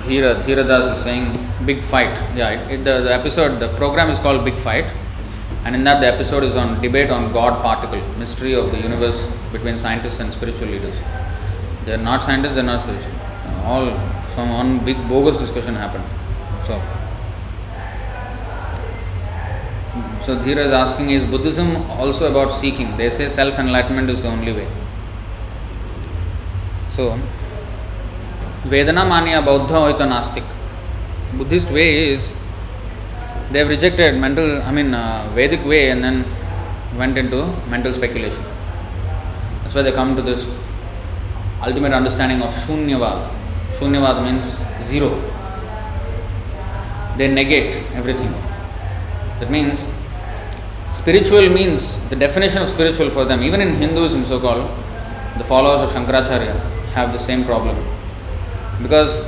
Dhiradas is saying big fight. Yeah, the episode, the program is called Big Fight, and in that the episode is on debate on God particle, mystery of the universe between scientists and spiritual leaders. They are not scientists, they are not spiritual. Some one big bogus discussion happened. So Dhira is asking, is Buddhism also about seeking? They say self-enlightenment is the only way. So Vedana Manya Bauddha Oita Nastik. Buddhist way is they have rejected Vedic way and then went into mental speculation. That's why they come to this ultimate understanding of Shunyavad. Shunyavad means zero. They negate everything. That means spiritual means, the definition of spiritual for them, even in Hinduism so called, the followers of Shankaracharya have the same problem. Because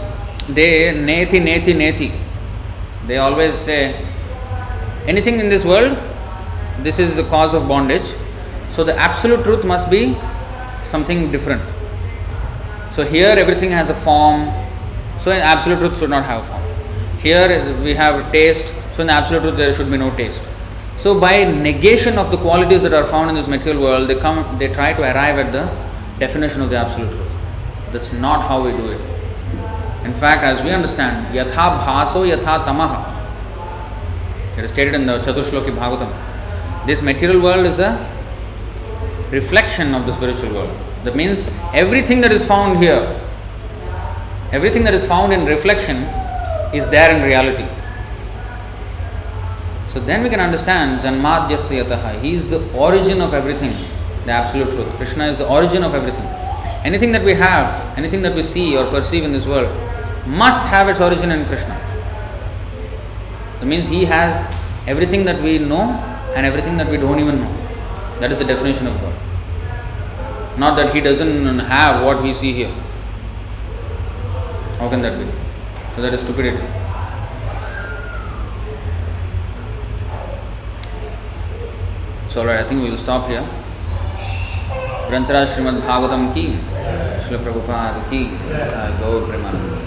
they neti, they always say anything in this world, this is the cause of bondage, so the absolute truth must be something different. So here everything has a form, so in absolute truth should not have a form. Here we have taste, so in the absolute truth there should be no taste. So by negation of the qualities that are found in this material world, they try to arrive at the definition of the absolute truth. That's not how we do it. In fact, as we understand, yatha bhaso yatha tamaha. It is stated in the Chaturshloki Bhagavatam. This material world is a reflection of the spiritual world. That means everything that is found here, everything that is found in reflection is there in reality. So then we can understand Janmadhyasya yataha. He is the origin of everything, the absolute truth. Krishna is the origin of everything. Anything that we have, anything that we see or perceive in this world must have its origin in Krishna. That means He has everything that we know and everything that we don't even know. That is the definition of God. Not that He doesn't have what we see here. How can that be? So that is stupidity. So alright, I think we will stop here. ग्रंथराज Shrimad Bhagavatam की, श्रील प्रभुपाद की, गौर प्रेमानंद।